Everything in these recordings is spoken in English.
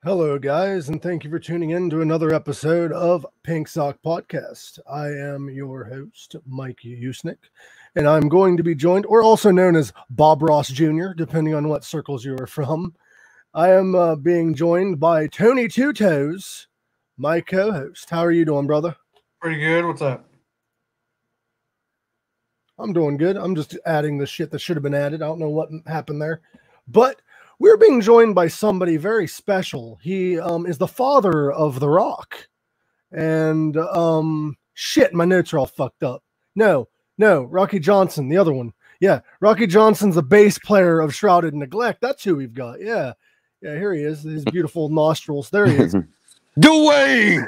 Hello, guys, and thank you for tuning in to another episode of Pink Sock Podcast. I am your host, Mike Usnick, and I'm going to be joined, or also known as Bob Ross Jr., depending on what circles you are from. I am being joined by Tony Two Toes, my co-host. How are you doing, brother? Pretty good. What's up? I'm doing good. I'm just adding the shit that should have been added. I don't know what happened there, but we're being joined by somebody very special. He is the father of The Rock. And shit, my notes are all fucked up. No, Rocky Johnson, the other one. Yeah, Rocky Johnson's the bass player of Shrouded Neglect. That's who we've got. Yeah, here he is. His beautiful nostrils. There he is. Dwayne!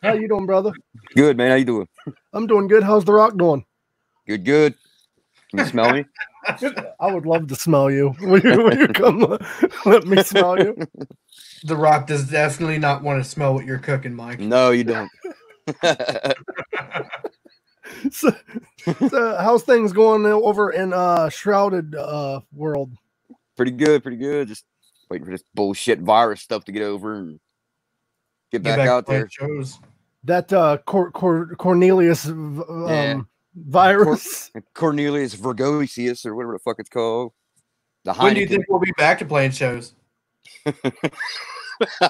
How you doing, brother? Good, man. How you doing? I'm doing good. How's The Rock doing? Good. Can you smell me? I would love to smell you. Will you come let me smell you? The Rock does definitely not want to smell what you're cooking, Mike. No, you don't. So how's things going over in Shrouded world? Pretty good. Just waiting for this bullshit virus stuff to get over and get back out there. Shows. That Cornelius virus. Cornelius Virgosius, or whatever the fuck it's called. When do you think we'll be back to playing shows?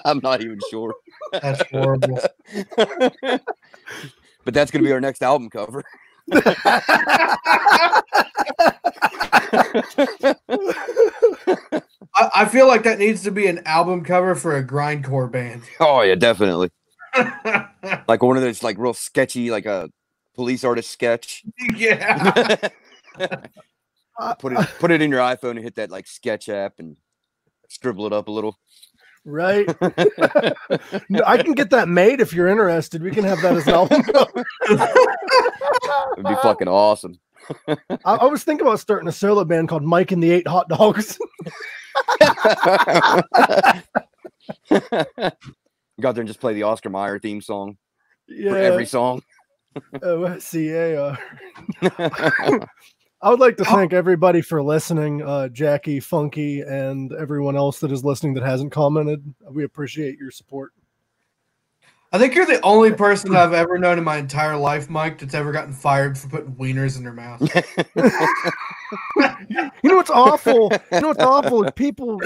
I'm not even sure. That's horrible. But that's going to be our next album cover. I feel like that needs to be an album cover for a grindcore band. Oh, yeah, definitely. Like one of those like real sketchy, like a police artist sketch. Yeah. Put it in your iPhone and hit that like sketch app and scribble it up a little. Right. No, I can get that made if you're interested. We can have that as an album cover. It'd be fucking awesome. I was thinking about starting a solo band called Mike and the 8 Hot Dogs. Go out there and just play the Oscar Mayer theme song for every song. OSCAR. I would like to thank everybody for listening, Jackie, Funky, and everyone else that is listening that hasn't commented. We appreciate your support. I think you're the only person I've ever known in my entire life, Mike, that's ever gotten fired for putting wieners in their mouth. You know what's awful? People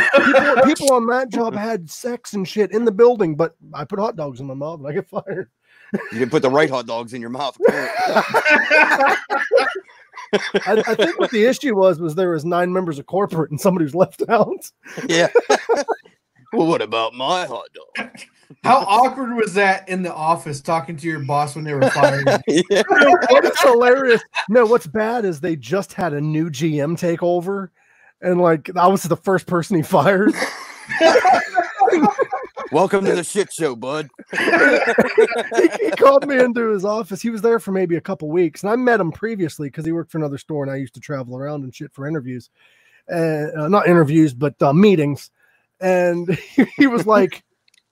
on that job had sex and shit in the building, but I put hot dogs in my mouth and I get fired. You didn't put the right hot dogs in your mouth. I think what the issue was there was 9 members of corporate and somebody was left out. Yeah. Well, what about my hot dog? How awkward was that in the office talking to your boss when they were firing you? Yeah. It's hilarious. No, what's bad is they just had a new GM take over, and like I was the first person he fired. Welcome to the shit show, bud. He called me into his office. He was there for maybe a couple weeks, and I met him previously because he worked for another store, and I used to travel around and shit for interviews, not interviews, but meetings. And he was like,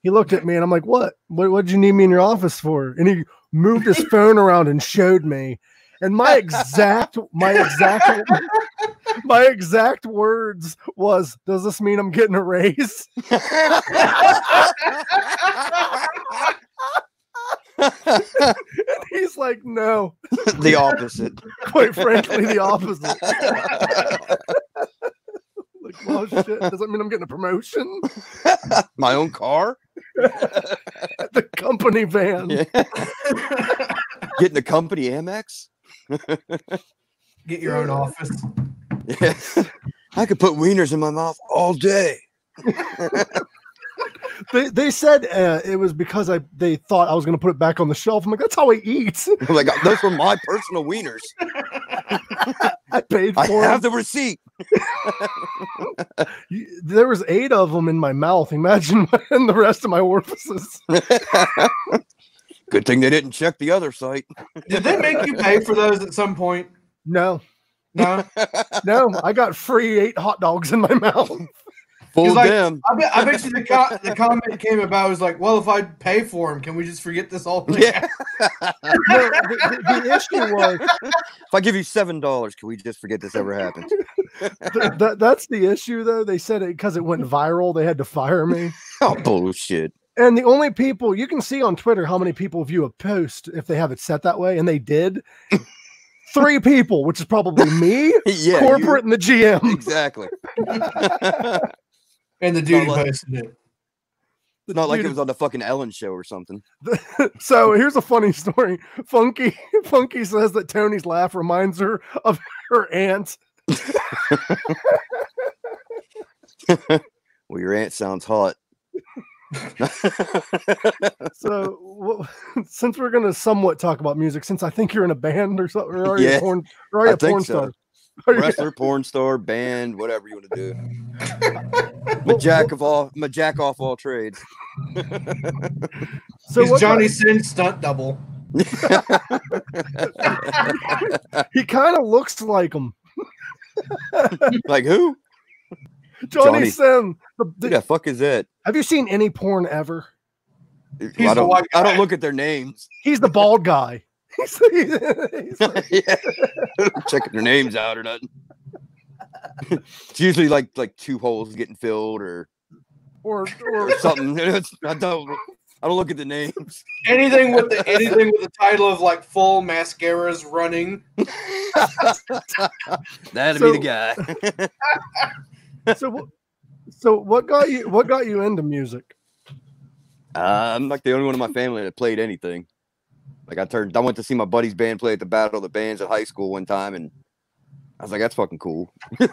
he looked at me, and I'm like, "What did you need me in your office for?" And he moved his phone around and showed me. And my exact words was, "Does this mean I'm getting a raise?" And he's like, no. The opposite. Quite frankly, the opposite. Like, well, shit. Does that mean I'm getting a promotion? My own car? The company van. Yeah. Getting the company Amex? Get your own office. Yeah. I could put wieners in my mouth all day. They said it was because they thought I was going to put it back on the shelf. I'm like, that's how I eat. I'm like, those were my personal wieners. I paid for I them. have the receipt. There was 8 of them in my mouth. Imagine in the rest of my orifices. Good thing they didn't check the other site. Did they make you pay for those at some point? No. No. No, I got free 8 hot dogs in my mouth. Full Like, them. I bet you the comment came about was like, well, if I pay for them, can we just forget this whole thing? Yeah. No, the issue was, If I give you $7, can we just forget this ever happened? that's the issue, though. They said it because it went viral, they had to fire me. Oh, bullshit. And the only people you can see on Twitter how many people view a post if they have it set that way, and they did. 3 people, which is probably me, Yeah, corporate, and the GM. Exactly. And the dude who Not like- posted it. It's not like it was on the fucking Ellen show or something. So here's a funny story. Funky says that Tony's laugh reminds her of her aunt. Well, your aunt sounds hot. So since we're gonna somewhat talk about music, since I think you're in a band or something, or are you Yeah, a porn, or are you I a think porn so. star? Are you- Wrestler, porn star, band, whatever you want to do. I'm a jack off all trades. So He's what Johnny Sin's stunt double. he kind of looks like him. Like who? Johnny Sin. Who the fuck is that? Have you seen any porn ever? I the white guy. don't look at their names. He's the bald guy. He's like, Yeah. Checking their names out or nothing. It's usually like 2 holes getting filled or or something. I don't look at the names. Anything with the title of like full mascaras running. That'd So- be the guy. So what got you into music? I'm like the only one in my family that played anything. Like I went to see my buddy's band play at the Battle of the Bands at high school one time, and I was like, that's fucking cool. So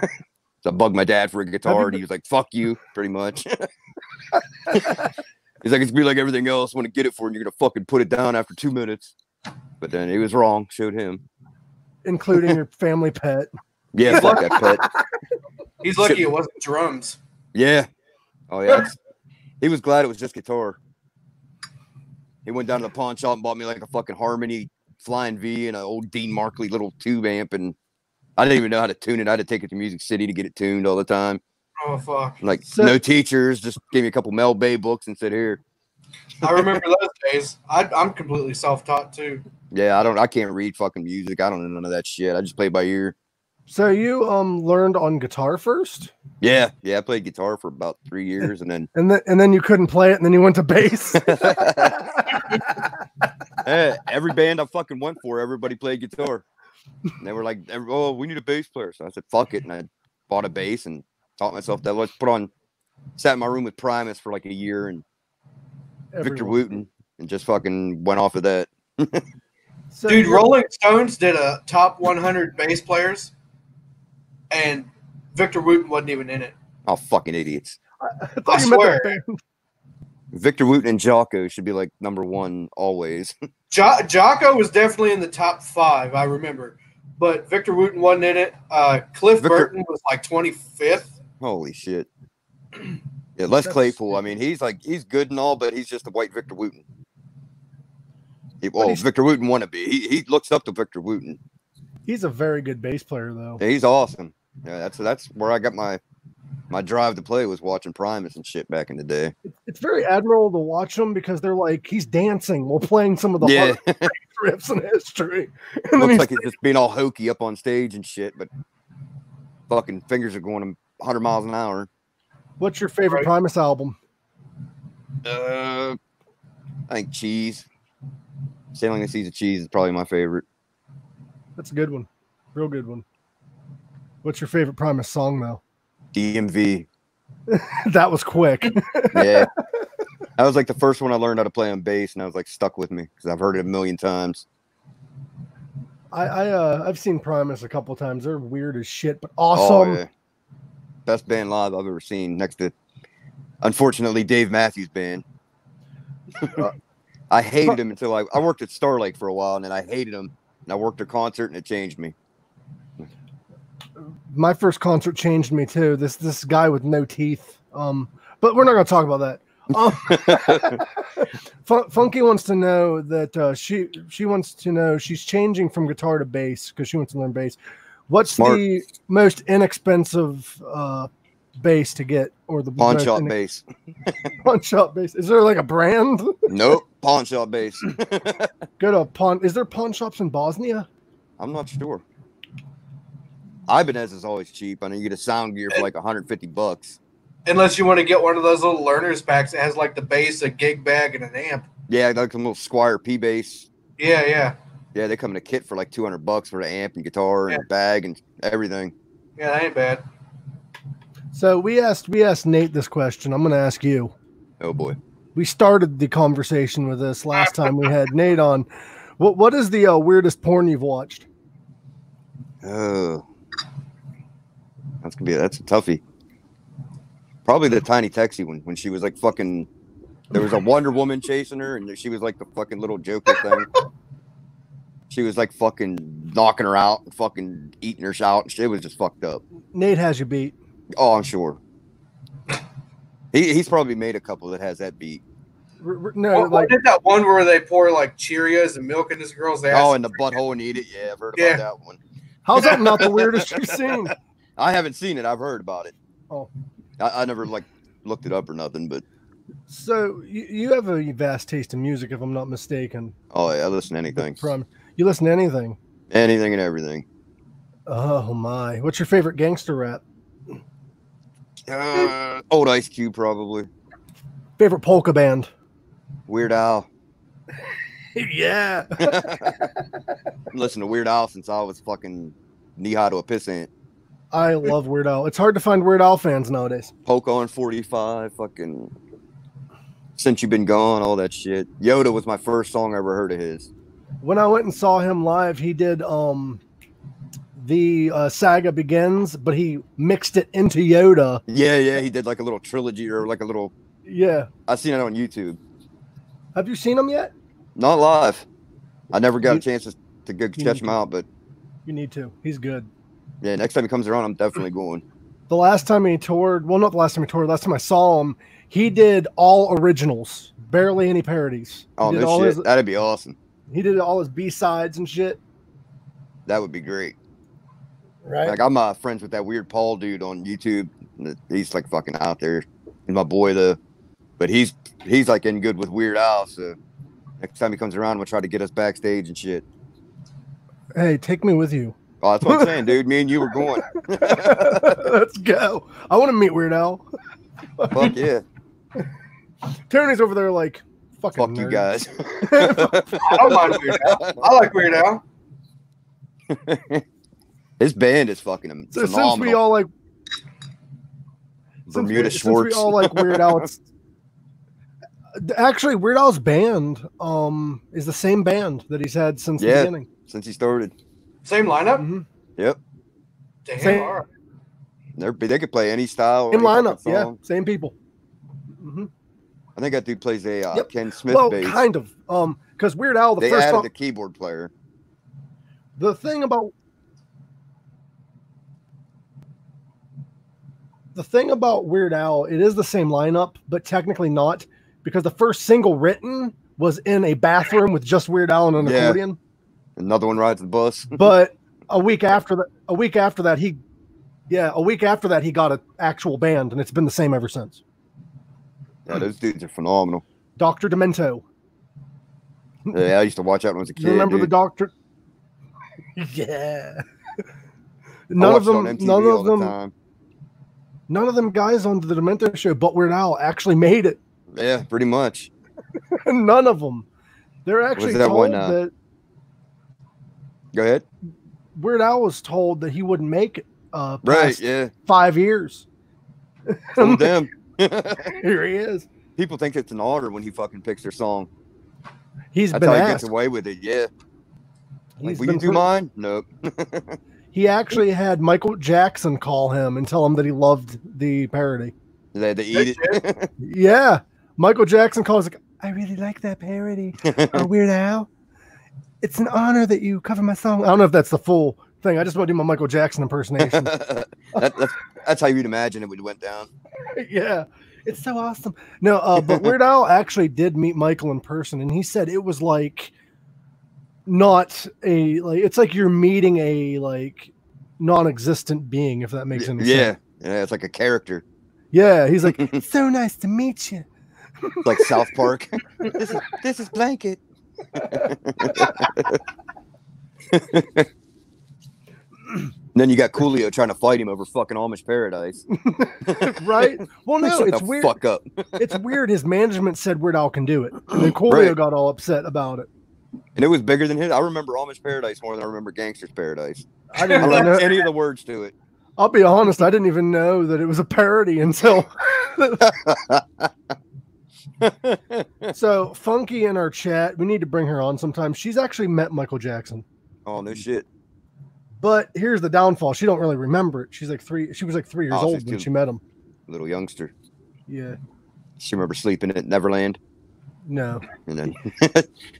I bugged my dad for a guitar, and he was like, fuck you, pretty much. He's like, it's gonna be like everything else. I want to get it for you, and you're gonna fucking put it down after 2 minutes. But then he was wrong. Showed him. Including your family pet. Yeah, fuck that pet. He's lucky it wasn't drums. Yeah. Oh yeah. He was glad it was just guitar. He went down to the pawn shop and bought me like a fucking Harmony Flying V and an old Dean Markley little tube amp, and I didn't even know how to tune it. I had to take it to Music City to get it tuned all the time. Oh fuck! Like no teachers, just gave me a couple Mel Bay books and said, "Here." I remember those days. I'm completely self-taught too. Yeah, I can't read fucking music. I don't know none of that shit. I just play by ear. So you learned on guitar first? Yeah, I played guitar for about 3 years, and then And then you couldn't play it, and then you went to bass. every band I fucking went for, everybody played guitar. And they were like, "Oh, we need a bass player." So I said, "Fuck it," and I bought a bass and taught myself that. Sat in my room with Primus for like a year and Victor Wooten, and just fucking went off of that. So Dude, Rolling Stones did a top 100 bass players, and Victor Wooten wasn't even in it. Oh, fucking idiots! I thought I you meant swear. the band. Victor Wooten and Jocko should be like #1 always. Jocko was definitely in the top 5, I remember, but Victor Wooten wasn't in it. Cliff Burton was like 25th. Holy shit! Yeah, Les Claypool. I mean, he's good and all, but he's just a white Victor Wooten. Victor Wooten wannabe. He looks up to Victor Wooten. He's a very good bass player, though. Yeah, he's awesome. Yeah, that's where I got my drive to play, was watching Primus and shit back in the day. It's very admirable to watch him because they're like he's dancing while playing some of the hard riffs in history. And then Looks like he's just being all hokey up on stage and shit, but fucking fingers are going 100 miles an hour. What's your favorite Primus album? I think Cheese. Sailing the Seas of Cheese is probably my favorite. That's a good one. Real good one. What's your favorite Primus song, though? DMV. That was quick. Yeah. That was like the first one I learned how to play on bass, and I was like stuck with me because I've heard it a million times. I've seen Primus a couple times. They're weird as shit, but awesome. Oh, yeah. Best band live I've ever seen, next to, unfortunately, Dave Matthews Band. I hated him until I worked at Star Lake for a while, and then I hated him, and I worked a concert, and it changed me. My first concert changed me too. This guy with no teeth. But we're not going to talk about that. Funky wants to know that she wants to know she's changing from guitar to bass because she wants to learn bass. What's Smart. the most inexpensive bass to get, or the Pawn shop bass? Pawn shop bass. Is there like a brand? Nope, pawn shop bass. Go to a pawn. Is there pawn shops in Bosnia? I'm not sure. Ibanez is always cheap. I know you get a sound gear for like $150. Unless you want to get one of those little learners packs that has like the bass, a gig bag, and an amp. Yeah, like a little Squire P bass. Yeah. Yeah, they come in a kit for like $200 for the amp and guitar and bag and everything. Yeah, that ain't bad. So we asked Nate this question. I'm going to ask you. Oh boy. We started the conversation with this last time we had Nate on. What is the weirdest porn you've watched? Oh, that's a toughie. Probably the Tiny Texie one, when she was like fucking. There was a Wonder Woman chasing her, and she was like the fucking little Joker thing. She was like fucking knocking her out and fucking eating her out, and shit was just fucked up. Nate has you beat. Oh, I'm sure. He's probably made a couple that has that beat. No, what did that one where they pour like Cheerios and milk in this girl's ass? Oh, in the butthole and eat it. Yeah, I've heard about that one. How's that not the weirdest you've seen? I haven't seen it. I've heard about it. Oh, I never like looked it up or nothing, but. So you have a vast taste in music, if I'm not mistaken. Oh yeah, I listen to anything. You listen to anything? Anything and everything. Oh my! What's your favorite gangster rap? Old Ice Cube, probably. Favorite polka band? Weird Al. Yeah. Listen to Weird Al since I was fucking knee-high to a pissant. I love Weird Al. It's hard to find Weird Al fans nowadays. Poke on 45, fucking Since You've Been Gone, all that shit. Yoda was my first song I ever heard of his. When I went and saw him live, he did the Saga Begins, but he mixed it into Yoda. Yeah, he did like a little trilogy or like a little. Yeah, I've seen it on YouTube. Have you seen him yet? Not live. I never got a chance to go catch him out, but you need to. He's good. Yeah, next time he comes around, I'm definitely going. The last time he toured, well, not the last time he toured, last time I saw him, he did all originals, barely any parodies. Oh, no shit. That'd be awesome. He did all his B-sides and shit. That would be great. Right. Like, I'm friends with that weird Paul dude on YouTube. He's like fucking out there. He's my boy, though. But he's like in good with Weird Al, so next time he comes around, we'll try to get us backstage and shit. Hey, take me with you. Oh, that's what I'm saying, dude. Me and you were going. Let's go. I want to meet Weird Al. Fuck yeah. Tony's over there like, fuck you guys. I don't mind Weird Al. I like Weird Al. His band is fucking phenomenal. Since we all like Bermuda Schwartz. Since we all like Weird Al, it's actually Weird Al's band is the same band that he's had since the beginning. Since he started. Same lineup? Mm-hmm. Yep. Damn, all right. They could play any style. Same lineup, yeah. Same people. Mm-hmm. I think that dude plays a Ken Smith bass. Kind of. Because Weird Al, they first added song, the keyboard player. The thing about Weird Al, it is the same lineup, but technically not, because the first single written was in a bathroom with just Weird Al and an accordion. Another one rides the bus. But a week after that, he got an actual band, and it's been the same ever since. Yeah, those dudes are phenomenal. Dr. Demento. Yeah, I used to watch out when I was a kid. You remember the Doctor? Yeah. None of them guys on the Demento show, but Weird Al actually made it. Yeah, pretty much. None of them. They're actually that told one, that Go ahead. Weird Al was told that he wouldn't make it Right, past yeah. 5 years. Told them. Here he is. People think it's an honor when he fucking picks their song. He's That's been how he asked. gets away with it, yeah. He's Like, will you do mine? Nope. He actually had Michael Jackson call him and tell him that he loved the parody. They had to eat it. Yeah. Michael Jackson calls like, I really like that parody. Weird Al. It's an honor that you cover my song. I don't know if that's the full thing. I just want to do my Michael Jackson impersonation. That's how you'd imagine it would went down. Yeah. It's so awesome. No, but Weird Al actually did meet Michael in person, and he said it was like not a like it's like you're meeting a like non-existent being, if that makes any sense. Yeah, it's like a character. Yeah, he's like, it's so nice to meet you. Like South Park. This is Blanket. Then you got Coolio trying to fight him over fucking Amish Paradise. Right? Well, no, Shut it's the weird. Fuck up. It's weird. His management said Weird Al can do it, and then Coolio got all upset about it. And it was bigger than his. I remember Amish Paradise more than I remember Gangster's Paradise. I didn't I don't know know any of the words to it. I'll be honest, I didn't even know that it was a parody until. So Funky in our chat, we need to bring her on sometime. She's actually met Michael Jackson. Oh no shit. But here's the downfall. She don't really remember it. She was like 3 years old when she met him. Little youngster. Yeah. She remember sleeping at Neverland. No. And then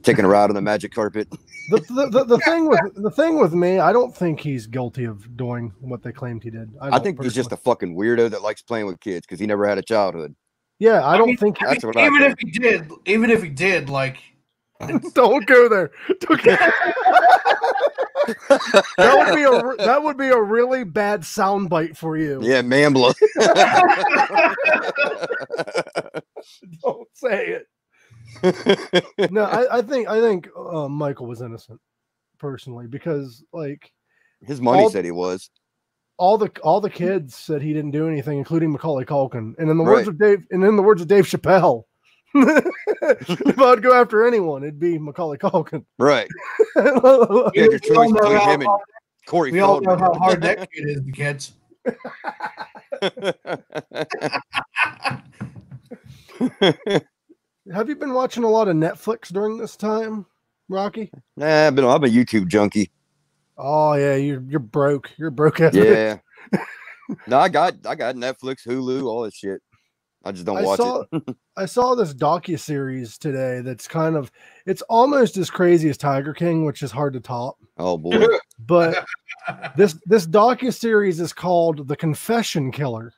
taking a ride on the magic carpet. The thing with me, I don't think he's guilty of doing what they claimed he did. I think he's just a fucking weirdo that likes playing with kids because he never had a childhood. Yeah, I don't think that's what even if he did, like don't go there. Don't go. That would be a really bad soundbite for you. Yeah, Mambla. Don't say it. No, I think Michael was innocent, personally, because like his money said he was. All the kids said he didn't do anything, including Macaulay Culkin. And in the words of Dave Chappelle, if I'd go after anyone, it'd be Macaulay Culkin. Right. Your choice between him and Corey we all know how hard that kid is to catch. Have you been watching a lot of Netflix during this time, Rocky? Nah, I'm a YouTube junkie. Oh yeah, you're broke. You're broke ass. Yeah. No, I got Netflix, Hulu, all this shit. I just don't watch it. I saw this docuseries today that's it's almost as crazy as Tiger King, which is hard to top. Oh boy. But this docuseries is called The Confession Killer.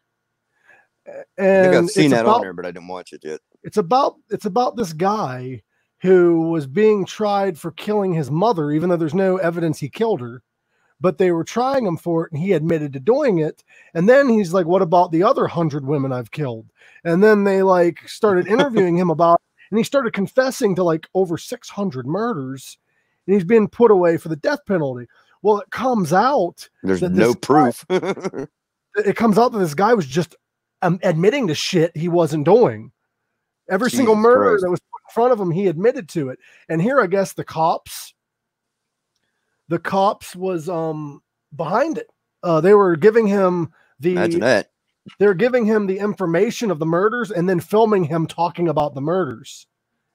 And I think I've seen that on there, but I didn't watch it yet. It's about this guy who was being tried for killing his mother, even though there's no evidence he killed her. But they were trying him for it, and he admitted to doing it. And then he's like, what about the other 100 women I've killed? And then they like started interviewing him about it, and he started confessing to like over 600 murders, and he's being put away for the death penalty. Well, it comes out there's no proof. It comes out that this guy was just admitting to shit he wasn't doing. Every single murder that was put in front of him, he admitted to it. And here, I guess the cops was behind it. They were giving him Imagine that. They were giving him the information of the murders and then filming him talking about the murders,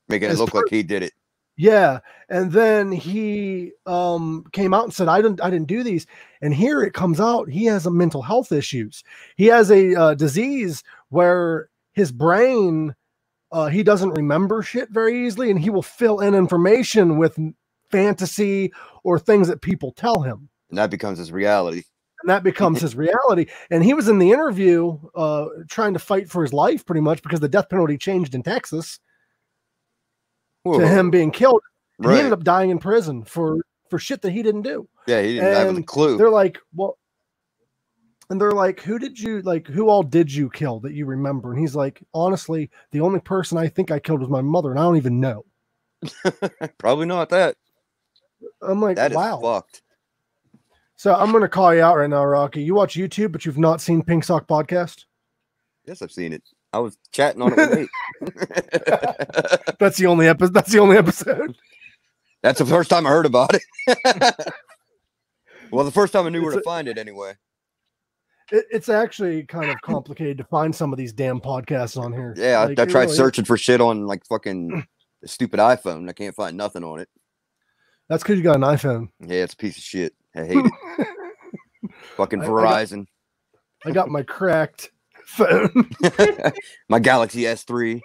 making it look like he did it. Yeah, and then he came out and said, "I didn't do these." And here it comes out he has a mental health issues. He has a disease where his brain he doesn't remember shit very easily, and he will fill in information with fantasy or things that people tell him, and that becomes his reality. And he was in the interview trying to fight for his life pretty much because the death penalty changed in Texas. Whoa. To him being killed. Right. He ended up dying in prison for shit that he didn't do. Yeah, he didn't have a clue. They're like, well, and they're like, who all did you kill that you remember? And he's like, honestly, the only person I think I killed was my mother, and I don't even know. Probably not that. I'm like, that wow. Is fucked. So I'm gonna call you out right now, Rocky. You watch YouTube, but you've not seen Pink Sock Podcast? Yes, I've seen it. I was chatting on it with Nate. That's the only episode. That's the only episode. That's the first time I heard about it. Well, the first time I knew where to find it anyway. It's actually kind of complicated to find some of these damn podcasts on here. Yeah, like, I tried really searching for shit on like fucking the stupid iPhone. I can't find nothing on it. That's because you got an iPhone. Yeah, it's a piece of shit. I hate it. Fucking Verizon. I got my cracked phone. My Galaxy S3.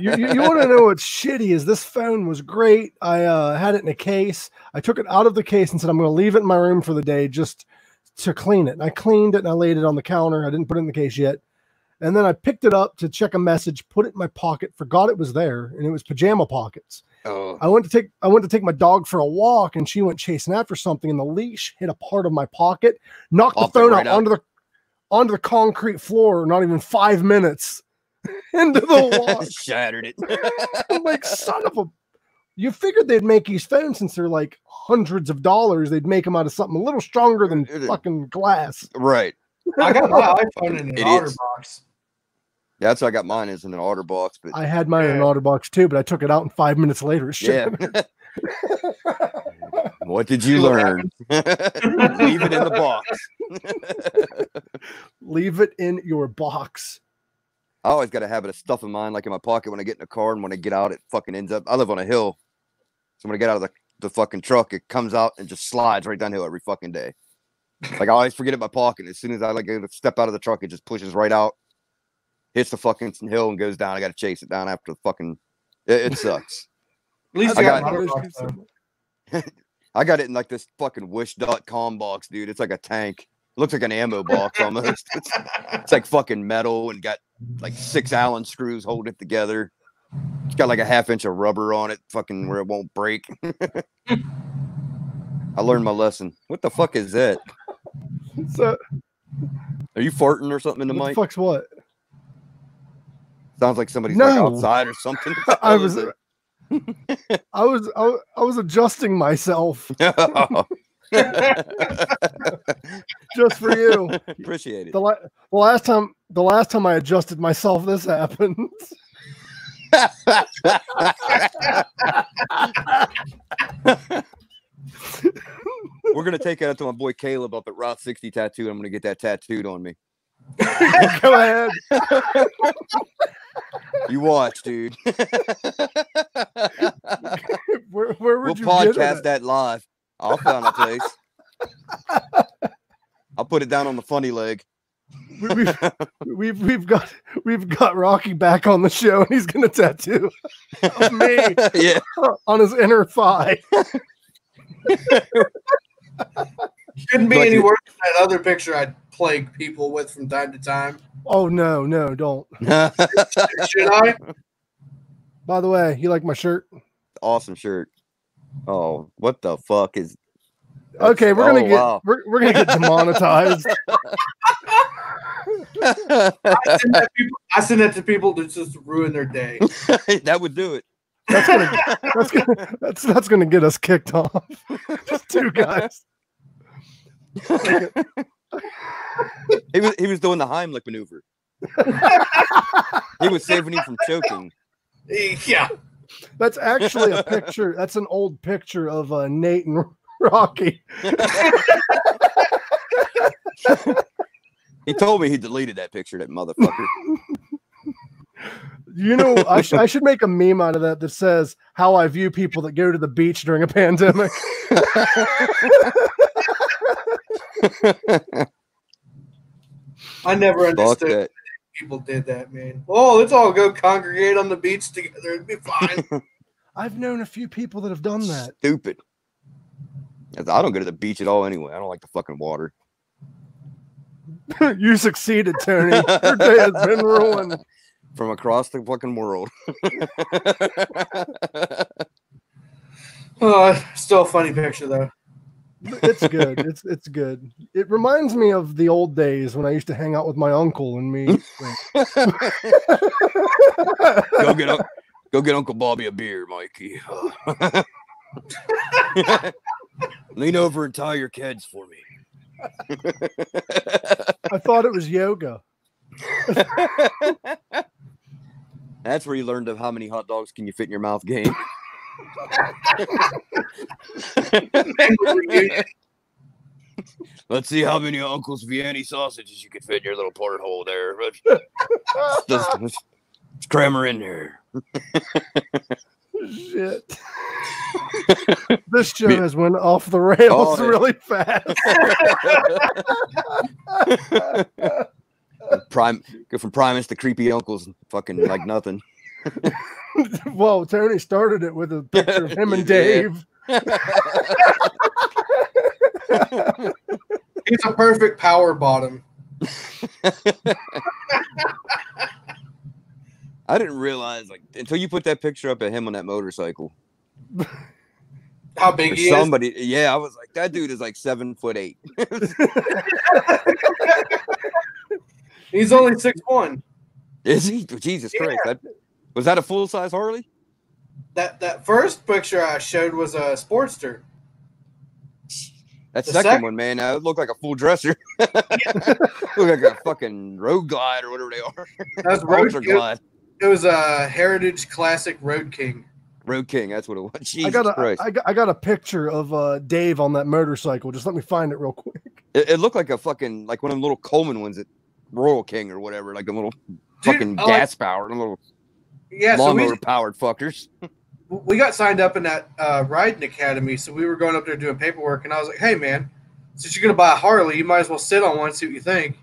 You want to know what's shitty is this phone was great. I had it in a case. I took it out of the case and said, I'm going to leave it in my room for the day just to clean it. And I cleaned it and I laid it on the counter. I didn't put it in the case yet. And then I picked it up to check a message, put it in my pocket, forgot it was there, and it was pajama pockets. Oh. I went to take my dog for a walk, and she went chasing after something, and the leash hit a part of my pocket, knocked the phone out onto the concrete floor. Not even 5 minutes into the walk, shattered it. I'm like, son of a! You figured they'd make these phones since they're like hundreds of dollars. They'd make them out of something a little stronger than fucking glass. Right. I got my iPhone in an OtterBox. Yeah, that's how I got mine is in an OtterBox. But I had mine in an OtterBox too, but I took it out and 5 minutes later. Yeah. What did you learn? Leave it in the box. Leave it in your box. I always got a habit of stuffing mine like in my pocket when I get in the car, and when I get out, it fucking ends up. I live on a hill, so when I get out of the fucking truck, it comes out and just slides right downhill every fucking day. Like I always forget it in my pocket. As soon as I step out of the truck, it just pushes right out, hits the fucking hill, and goes down. I got to chase it down after the fucking. It sucks. At least I got it in like this fucking wish.com box, dude. It's like a tank. It looks like an ammo box almost. It's like fucking metal and got like 6 Allen screws holding it together. It's got like a 1/2 inch of rubber on it, fucking where it won't break. I learned my lesson. What the fuck is that? So, are you farting or something in the mic? What the fuck's what? Sounds like somebody's like outside or something. I was adjusting myself. Just for you. Appreciate it. The last time I adjusted myself, this happened. We're gonna take it out to my boy Caleb up at Route 60 tattoo. I'm gonna get that tattooed on me. Go ahead. You watch, dude. Where we'll would you podcast that live. I'll find a place. I'll put it down on the funny leg. We've got Rocky back on the show, and he's gonna tattoo of me on his inner thigh. Shouldn't be any worse than that other picture I plague people with from time to time. Oh no, don't. Should I? By the way, you like my shirt? Awesome shirt. Oh, what the fuck is? Okay, we're gonna get demonetized. I send that to people to just ruin their day. That would do it. That's gonna get us kicked off. Just 2 guys. He was doing the Heimlich maneuver. He was saving him from choking. Yeah, that's actually a picture. That's an old picture of Nate and Rocky. He told me he deleted that picture, that motherfucker. You know, I should make a meme out of that says how I view people that go to the beach during a pandemic. I never understood people did that, man. Oh, let's all go congregate on the beach together. It'd be fine. I've known a few people that have done that. Stupid. I don't go to the beach at all anyway. I don't like the fucking water. You succeeded, Tony. Your day has been ruined. From across the fucking world. Still a funny picture, though. It's good. It's good. It reminds me of the old days when I used to hang out with my uncle and me. Go get Uncle Bobby a beer, Mikey. Lean over and tie your kids for me. I thought it was yoga. That's where you learned of how many hot dogs can you fit in your mouth game. Let's see how many Uncle's Vienna sausages you can fit in your little porthole there. Let's cram her in there. Shit. This show has went off the rails really fast. Go from Primus to creepy uncles, fucking like nothing. Well, Tony started it with a picture of him and Dave. He's a perfect power bottom. I didn't realize, like, until you put that picture up of him on that motorcycle. How big he is? Yeah, I was like, that dude is like 7'8". He's only 6'1". Is he? Jesus Christ! Was that a full size Harley? That first picture I showed was a Sportster. That second one, man, it looked like a full dresser. Looked like a fucking Road Glide or whatever they are. That's Road Glide. It was a Heritage Classic Road King. Road King, that's what it was. Jesus Christ. I got a picture of Dave on that motorcycle. Just let me find it real quick. It looked like a fucking, like one of them little Coleman ones at Royal King or whatever, like a little fucking gas powered, a little lawnmower powered fuckers. We got signed up in that riding academy, so we were going up there doing paperwork, and I was like, hey, man, since you're going to buy a Harley, you might as well sit on one and see what you think.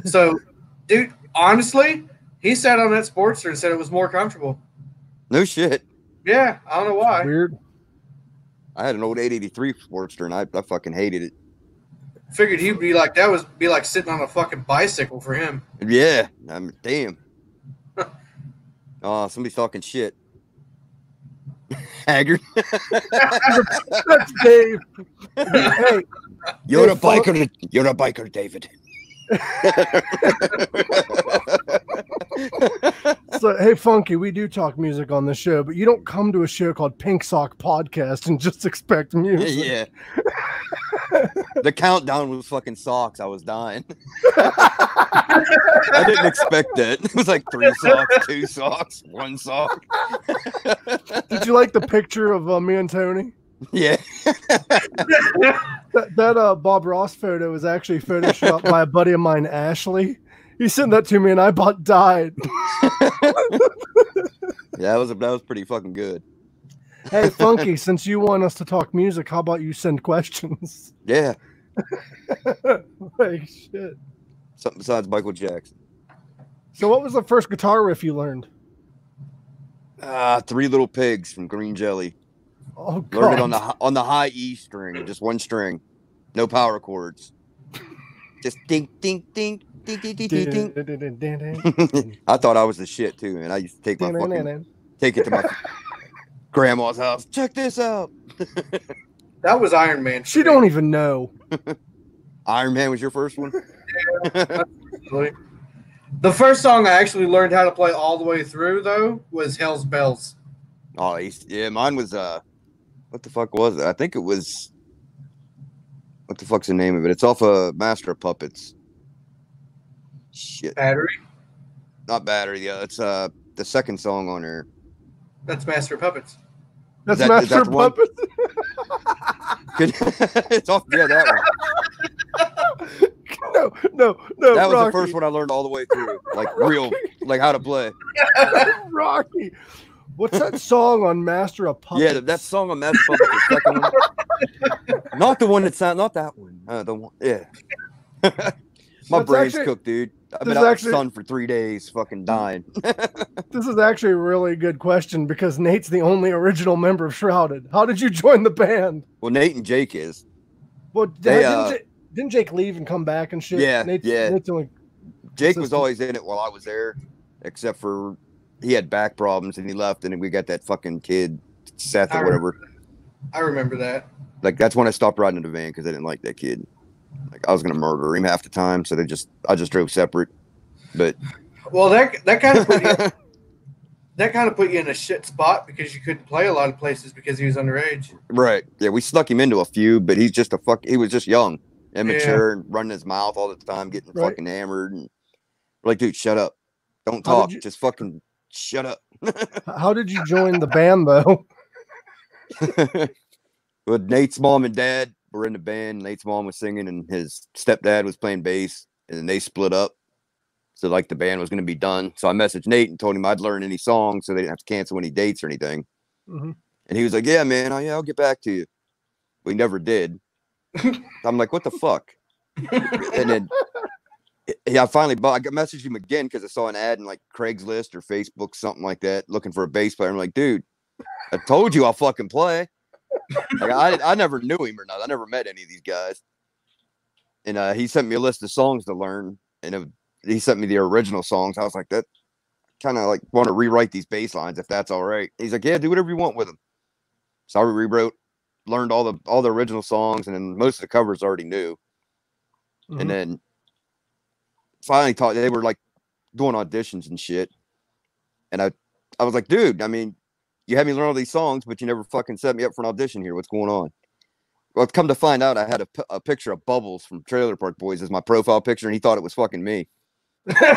So, dude, honestly, he sat on that Sportster and said it was more comfortable. No shit. Yeah, I don't know why. Weird. I had an old 883 Sportster, and I fucking hated it. Figured he'd be like, that would be like sitting on a fucking bicycle for him. Yeah, damn. Oh, somebody's talking shit. Haggard. That's Dave. Hey, you're a biker, David. So, hey, Funky, we do talk music on the show, but you don't come to a show called Pink Sock Podcast and just expect music. Yeah. The countdown was fucking socks. I was dying. I didn't expect that. It was like 3 socks, 2 socks, 1 sock. Did you like the picture of me and Tony? Yeah. That Bob Ross photo was actually photoshopped by a buddy of mine, Ashley. He sent that to me, and I about died. Yeah, that was pretty fucking good. Hey, Funky, since you want us to talk music, how about you send questions? Yeah. Like, shit. Something besides Michael Jackson. So what was the first guitar riff you learned? 3 Little Pigs from Green Jelly. Oh, God. Learned it on the high E string, just 1 string. No power chords. Just ding, ding, ding, ding, ding, ding, ding, ding. I thought I was the shit, too, and I used to take it to my grandma's house. Check this out. That was Iron Man. She don't even know. Iron Man was your first one? Yeah, the first song I actually learned how to play all the way through, though, was Hell's Bells. Oh, yeah, mine was, what the fuck was it? I think it was, what the fuck's the name of it? It's off of Master of Puppets. Shit. Battery? Not Battery, yeah. It's the second song on there. That's Master of Puppets. That's Master of Puppets? It's off, yeah, that one. No. That was the first one I learned all the way through. Like, real, like how to play. Rocky. What's that song on Master of Puppets? Yeah, that song on Master of Puppets, the second one. Not the one that sound, not that one. The one, yeah. My brain's cooked, dude. I've been out in the sun for 3 days, fucking dying. This is actually a really good question because Nate's the only original member of Shrouded. How did you join the band? Well, Nate and Jake is. Well, didn't Jake leave and come back and shit? Yeah, Nate's only Jake was always in it while I was there, except for he had back problems and he left, and then we got that fucking kid, Seth or whatever. I remember that. Like, that's when I stopped riding in the van because I didn't like that kid. Like, I was gonna murder him half the time, so I just drove separate. But well, that kind of put you in a shit spot because you couldn't play a lot of places because he was underage. Right. Yeah, we snuck him into a few, but he's just he was just young. immature and running his mouth all the time, getting fucking hammered. And we're like, dude, shut up. Don't talk. Just fucking shut up. How did you join the band, though? Well, Nate's mom and dad were in the band. Nate's mom was singing, and his stepdad was playing bass, and then they split up. So, like, the band was going to be done. So I messaged Nate and told him I'd learn any songs so they didn't have to cancel any dates or anything. Mm-hmm. And he was like, yeah, man, I'll get back to you. But he never did. I'm like, what the fuck? And then I messaged him again because I saw an ad in like Craigslist or Facebook, something like that, looking for a bass player. I'm like, dude, I told you I'll fucking play. Like, I never knew him or not. I never met any of these guys. And he sent me a list of songs to learn, and he sent me the original songs. I was like, that kind of like want to rewrite these bass lines if that's all right. He's like, yeah, do whatever you want with them. So I rewrote, learned all the original songs, and then most of the covers already knew. Mm-hmm. And then finally they were like doing auditions and shit. And I was like, dude, I mean, you had me learn all these songs, but you never fucking set me up for an audition here. What's going on? Well, come to find out, I had a picture of Bubbles from Trailer Park Boys as my profile picture, and he thought it was fucking me. And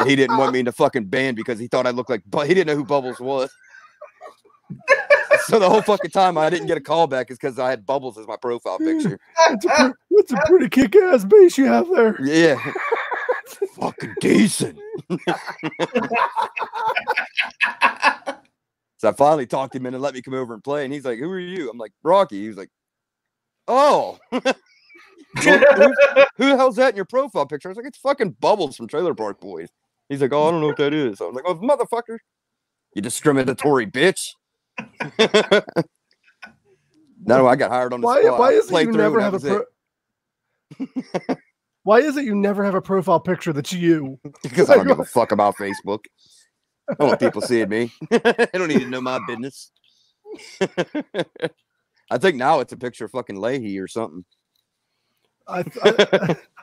he didn't want me in the fucking band because he thought I looked like, but he didn't know who Bubbles was. So the whole fucking time I didn't get a call back is because I had Bubbles as my profile picture. That's a pretty kick-ass bass you have there. Yeah. Fucking decent. So I finally talked him in and let me come over and play. And he's like, who are you? I'm like, Rocky. He was like, oh. Who the hell's that in your profile picture? I was like, it's fucking Bubbles from Trailer Park Boys. He's like, oh, I don't know what that is. I was like, oh, motherfucker. You discriminatory bitch. No, I got hired on the spot. Why is it you never have Why is it you never have a profile picture that's you? Because I don't give a fuck about Facebook. I don't want people seeing me. They don't need to know my business. I think now it's a picture of fucking Leahy or something. I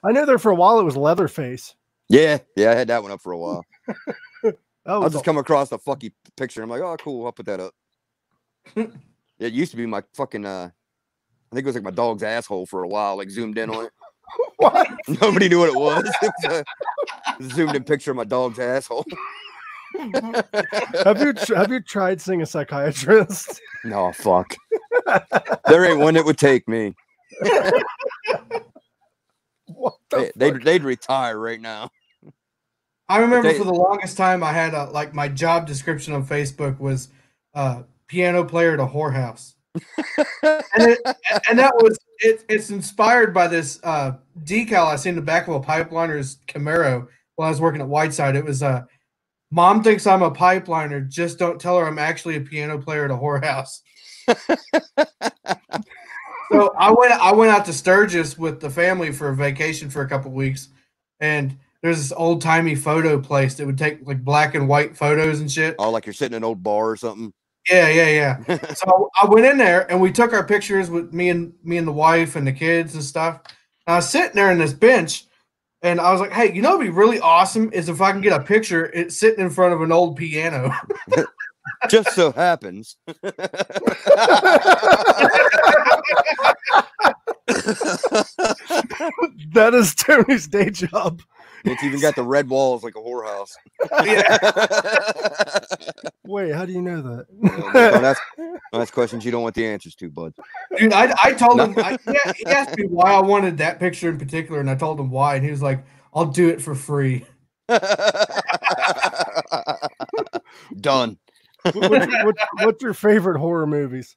know there for a while it was Leatherface. Yeah, I had that one up for a while. I'll just come across a fucking picture. I'm like, oh, cool, I'll put that up. It used to be my fucking, I think it was like my dog's asshole for a while, like zoomed in on it. What? Nobody knew what it was. It was a zoomed in picture of my dog's asshole. Have you tried seeing a psychiatrist? No, fuck. There ain't one that would take me. What they'd retire right now. I remember for the longest time I had like my job description on Facebook was piano player at a whorehouse. and that was it's inspired by this decal I seen in the back of a pipeliner's Camaro while I was working at Whiteside. It was Mom thinks I'm a pipeliner, just don't tell her I'm actually a piano player at a whorehouse. So I went out to Sturgis with the family for a vacation for a couple of weeks, and there's this old timey photo place that would take like black and white photos and shit. Oh, like you're sitting in an old bar or something. Yeah. So I went in there and we took our pictures with me and the wife and the kids and stuff. And I was sitting there in this bench, and I was like, "Hey, you know, what'd be really awesome is if I can get a picture it's sitting in front of an old piano." Just so happens. That is Tony's day job. It's even got the red walls like a whorehouse. Wait, how do you know that? That's questions you don't want the answers to, bud. Dude, I told him, he asked me why I wanted that picture in particular, and I told him why, and he was like, I'll do it for free. Done. What's your favorite horror movies?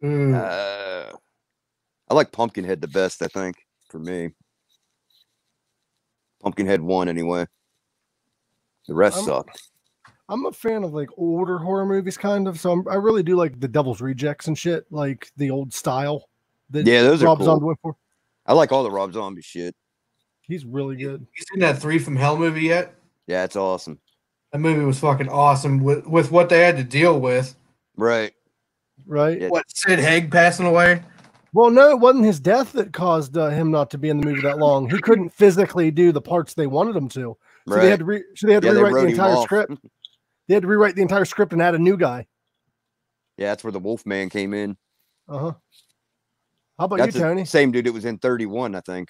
I like Pumpkinhead the best, I think, for me. Pumpkinhead 1 anyway. The rest sucked. I'm a fan of like older horror movies, kind of. So I really do like the Devil's Rejects and shit, like the old style. Yeah, those Rob are cool. Zombie went for. I like all the Rob Zombie shit. He's really good. You seen that 3 from Hell movie yet? Yeah, it's awesome. That movie was fucking awesome with what they had to deal with. Right. Yeah. What, Sid Haig passing away? Well, no, it wasn't his death that caused him not to be in the movie that long. He couldn't physically do the parts they wanted him to. So they had to rewrite the entire script. They had to rewrite the entire script and add a new guy. Yeah, that's where the Wolfman came in. Uh-huh. How about That's you, Tony? the same dude that was in 31, I think.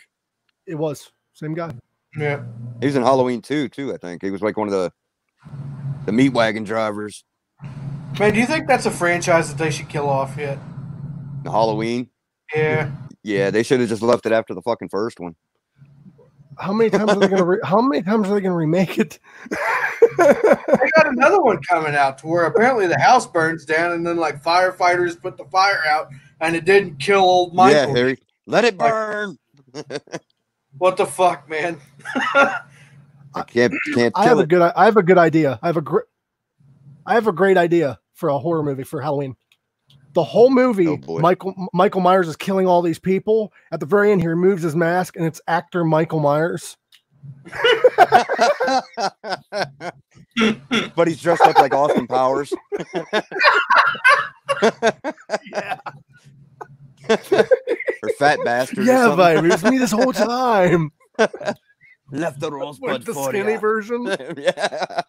It was same guy. Yeah. He was in Halloween 2, too, I think. He was like one of the meat wagon drivers. Man, do you think that's a franchise that they should kill off yet? The Halloween? Yeah. Yeah, they should have just left it after the fucking first one. How many times are they gonna? How many times are they gonna remake it? They got another one coming out to where apparently the house burns down, and then like firefighters put the fire out, and it didn't kill old Michael. Yeah, Harry, let it burn. What the fuck, man? I can't I have a good idea. I have a great idea for a horror movie for Halloween. The whole movie, Oh, boy. Michael Myers is killing all these people. At the very end, he removes his mask, and it's actor Michael Myers. But he's dressed up like Austin Powers. Yeah. Or Fat Bastard. Yeah, or baby, it was me this whole time. Left the rosebud Like the for skinny ya. version. Yeah.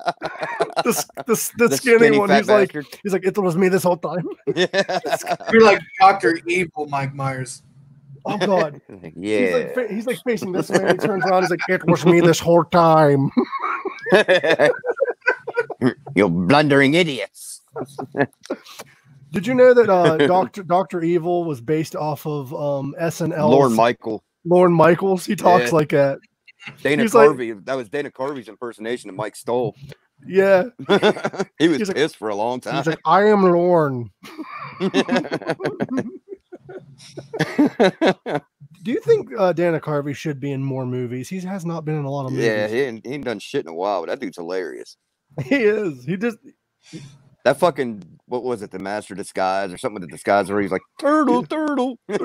The skinny one. fat He's like, bastard. it was me this whole time. Yeah. You're like Dr. Evil Mike Myers. Oh God. Yeah. He's like facing this way. And he turns around. He's like, it was me this whole time. You blundering idiots. Did you know that Dr. Evil was based off of SNL? Lorne Michaels. He talks Yeah. like that. Dana He's like- Carvey. That was Dana Carvey's impersonation of Mike Stoll. Yeah. He was He's like- pissed for a long time. He's like, I am Lorne. Do you think Dana Carvey should be in more movies? He has not been in a lot of movies. Yeah, he ain't done shit in a while, but that dude's hilarious. He is. He just. That fucking, what was it, The Master Disguise or something with the disguise where he's like, turtle. Turtle. This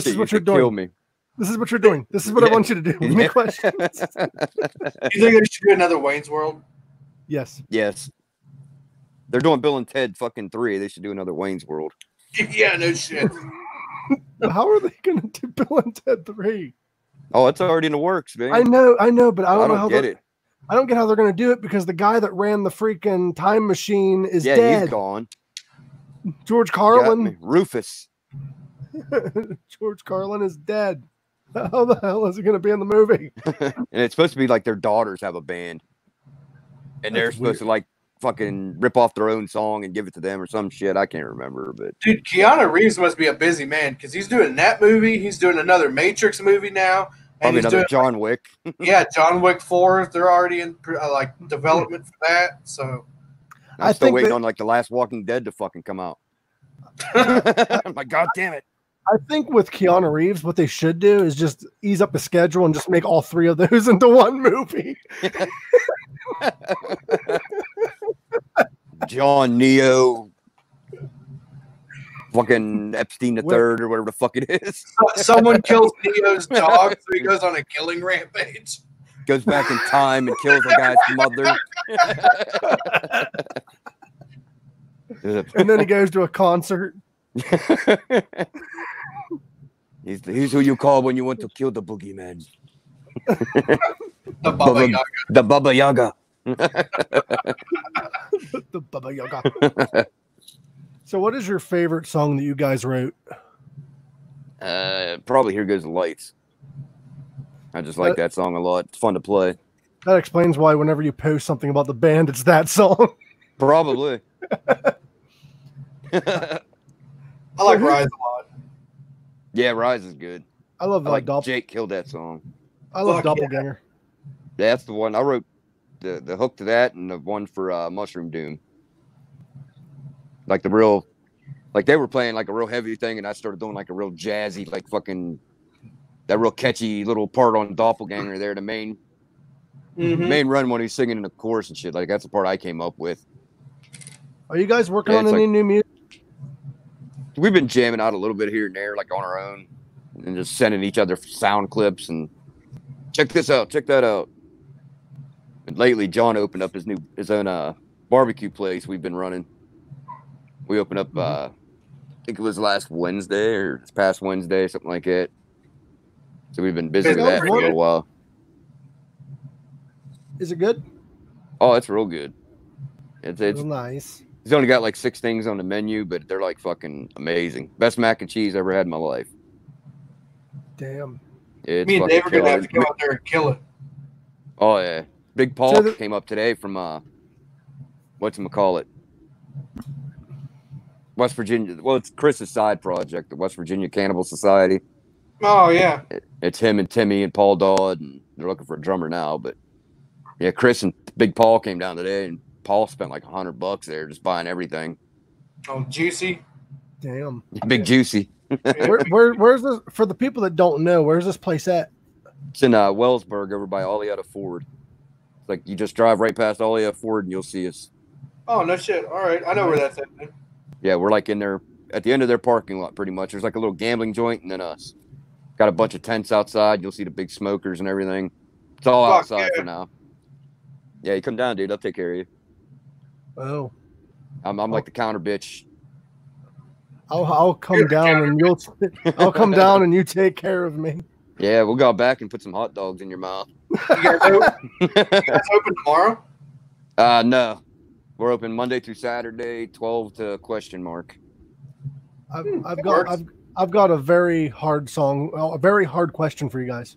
Shit is what used you're to kill doing. me. This is what you're doing. This is what I want you to do. Give me questions. You think they should do another Wayne's World? Yes. Yes. They're doing Bill and Ted fucking 3. They should do another Wayne's World. Yeah, no shit. How are they going to do Bill and Ted 3? Oh, it's already in the works, man. I know, but I don't know how get it. I don't get how they're going to do it because the guy that ran the freaking time machine is Yeah, dead. he's gone. George Got Carlin. me. Rufus. George Carlin is dead. How the hell is he going to be in the movie? And it's supposed to be like their daughters have a band. And they're That's supposed to like fucking rip off their own song and give it to them or some shit. I can't remember, but Dude, Keanu Reeves must be a busy man because he's doing that movie. He's doing another Matrix movie now. And probably he's another doing, John Wick. yeah, John Wick 4. They're already in like development for that. So I'm still think waiting that- on like the last Walking Dead to fucking come out. I'm like, God damn it. I think with Keanu Reeves, what they should do is just ease up the schedule and just make all 3 of those into one movie. John Neo, fucking Epstein the Third or whatever the fuck it is. someone kills Neo's dog, so he goes on a killing rampage. Goes back in time and kills the guy's mother. And then he goes to a concert. He's who you call when you want to kill the boogeyman. The Baba Yaga. The Baba Yaga. The Baba Yaga. So what is your favorite song that you guys wrote? Probably Here Goes the Lights. I just like that song a lot. It's fun to play. That explains why whenever you post something about the band, it's that song. Probably. I like Rise a lot. Yeah, Rise is good. I love I like Doppel. Jake killed that song. I love Fuck yeah. Doppelganger. That's the one. I wrote the hook to that and the one for Mushroom Doom. Like the real, like they were playing like a real heavy thing, and I started doing like a real jazzy, like fucking that real catchy little part on Doppelganger there. The main run when he's singing in the chorus and shit. Like that's the part I came up with. Are you guys working Yeah, on it's any like- new music? We've been jamming out a little bit here and there, like on our own, and just sending each other sound clips and check this out, check that out. And lately, John opened up his own barbecue place we've been running. We opened up, I think it was last Wednesday or this past Wednesday, something like that. So we've been busy with that for a little while. Is it good? Oh, it's real good. It's Real nice. He's only got like 6 things on the menu, but they're like fucking amazing. Best mac and cheese I ever had in my life. Damn. It's Me and fucking Dave are gonna killer. have to go out there and kill it. Oh yeah, Big Paul So came up today from whatchamacallit, West Virginia. Well, it's Chris's side project, the West Virginia Cannibal Society. Oh yeah. It's him and Timmy and Paul Dodd, and they're looking for a drummer now. But yeah, Chris and Big Paul came down today, and Paul spent like $100 there just buying everything. Oh, juicy. Damn. Big Juicy. Where's this for the people that don't know? Where's this place at? It's in Wellsburg, over by Oleata Ford. It's like you just drive right past Oleata Ford, and you'll see us. Oh no shit. All right, I know where that's at. Man. Yeah, we're like in there at the end of their parking lot, pretty much. There's like a little gambling joint, and then us. Got a bunch of tents outside. You'll see the big smokers and everything. It's all outside for now. Yeah, you come down, dude. I'll take care of you. Oh, I'm like the counter bitch. I'll come down and I'll come down and you take care of me. Yeah, we'll go back and put some hot dogs in your mouth. You guys open tomorrow? No. We're open Monday through Saturday, 12 to question mark. I've got a very hard a very hard question for you guys.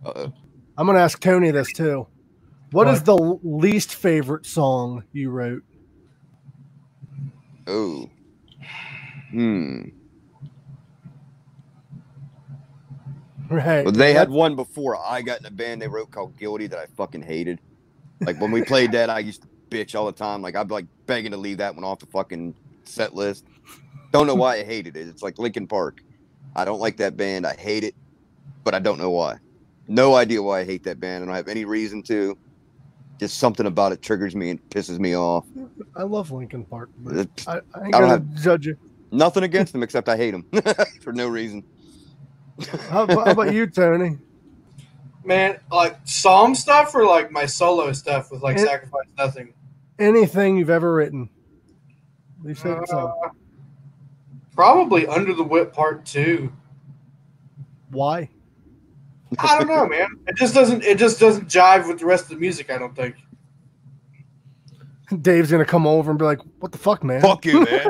Uh-oh. I'm gonna ask Tony this too. What is the least favorite song you wrote? Oh. Right. Well, they had one before I got in a band they wrote called Guilty that I fucking hated. Like when we played that, I used to bitch all the time. Like I'd be like begging to leave that one off the fucking set list. Don't know why I hated it. It's like Linkin Park. I don't like that band. I hate it, but I don't know why. No idea why I hate that band. I don't have any reason to. Just something about it triggers me and pisses me off. I love Linkin Park. But I ain't don't gonna have judge you. nothing against them except I hate them for no reason. How about you, Tony? Man, like psalm stuff or like my solo stuff with like Sacrifice Nothing? Anything you've ever written. Least favorite song. Probably Under the Whip Part 2. Why? I don't know, man. It just doesn't jive with the rest of the music, I don't think. Dave's gonna come over and be like, "What the fuck, man? Fuck you, man!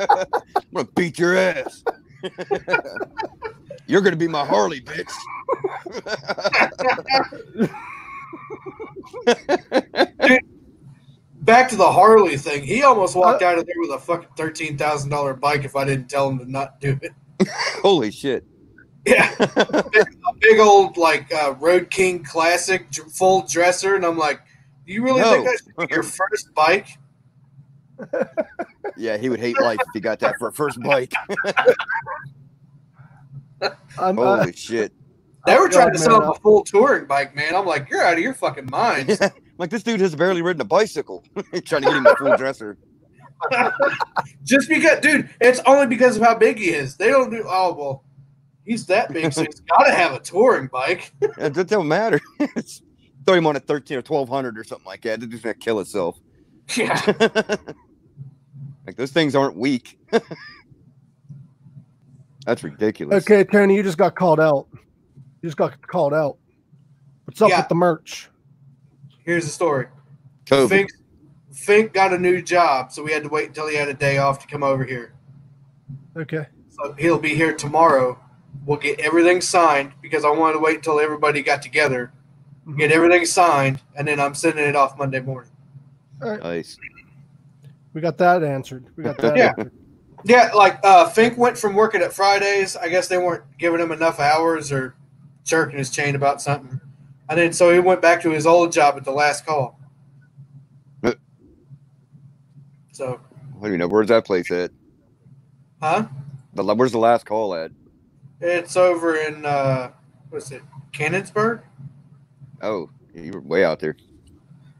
I'm gonna beat your ass. You're gonna be my Harley, bitch." Dude, back to the Harley thing. He almost walked out of there with a fucking $13,000 bike if I didn't tell him to not do it. Holy shit! Yeah, a big old like Road King Classic full dresser, and I'm like, do you really think that should be your first bike? Yeah, he would hate life if he got that for a first bike. Holy shit! They were trying to sell him a full touring bike, man. I'm like, you're out of your fucking mind. Yeah. Like this dude has barely ridden a bicycle. Trying to get him a full dresser. Just because, dude, it's only because of how big he is. They don't do. Oh well, he's that big, so he's got to have a touring bike. It doesn't matter. Throw him on a 13 or 1200 or something like that. They're just gonna kill itself. Yeah. Like those things aren't weak. That's ridiculous. Okay, Tony, you just got called out. You just got called out. What's up with the merch? Here's the story. COVID. Fink got a new job, so we had to wait until he had a day off to come over here. Okay. So he'll be here tomorrow. We'll get everything signed because I wanted to wait until everybody got together, get everything signed, and then I'm sending it off Monday morning. All right. Nice. We got that answered. We got that answered. Yeah, like Fink went from working at Fridays. I guess they weren't giving him enough hours or jerking his chain about something. And then so he went back to his old job at the last call. So. What do you know? Where's that place at? Huh? Where's the last call at? It's over in, what's it, Cannonsburg? Oh, you were way out there.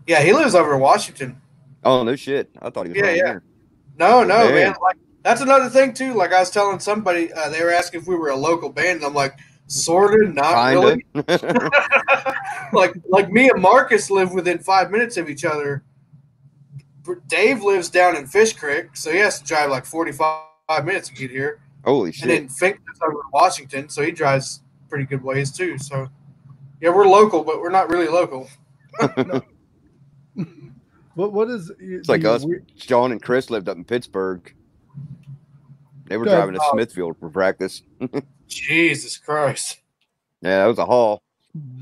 Yeah, he lives over in Washington. Oh, no shit. I thought he was here. No, man. Like, that's another thing, too. Like, I was telling somebody, they were asking if we were a local band, and I'm like, sort of, not really. like me and Marcus live within 5 minutes of each other. Dave lives down in Fish Creek, so he has to drive like 45 minutes to get here. Holy shit. And then Fink lives over in Washington, so he drives pretty good ways, too. So, yeah, we're local, but we're not really local. What is It's like us. John and Chris lived up in Pittsburgh. They were driving to Smithfield for practice. Jesus Christ. Yeah, that was a haul.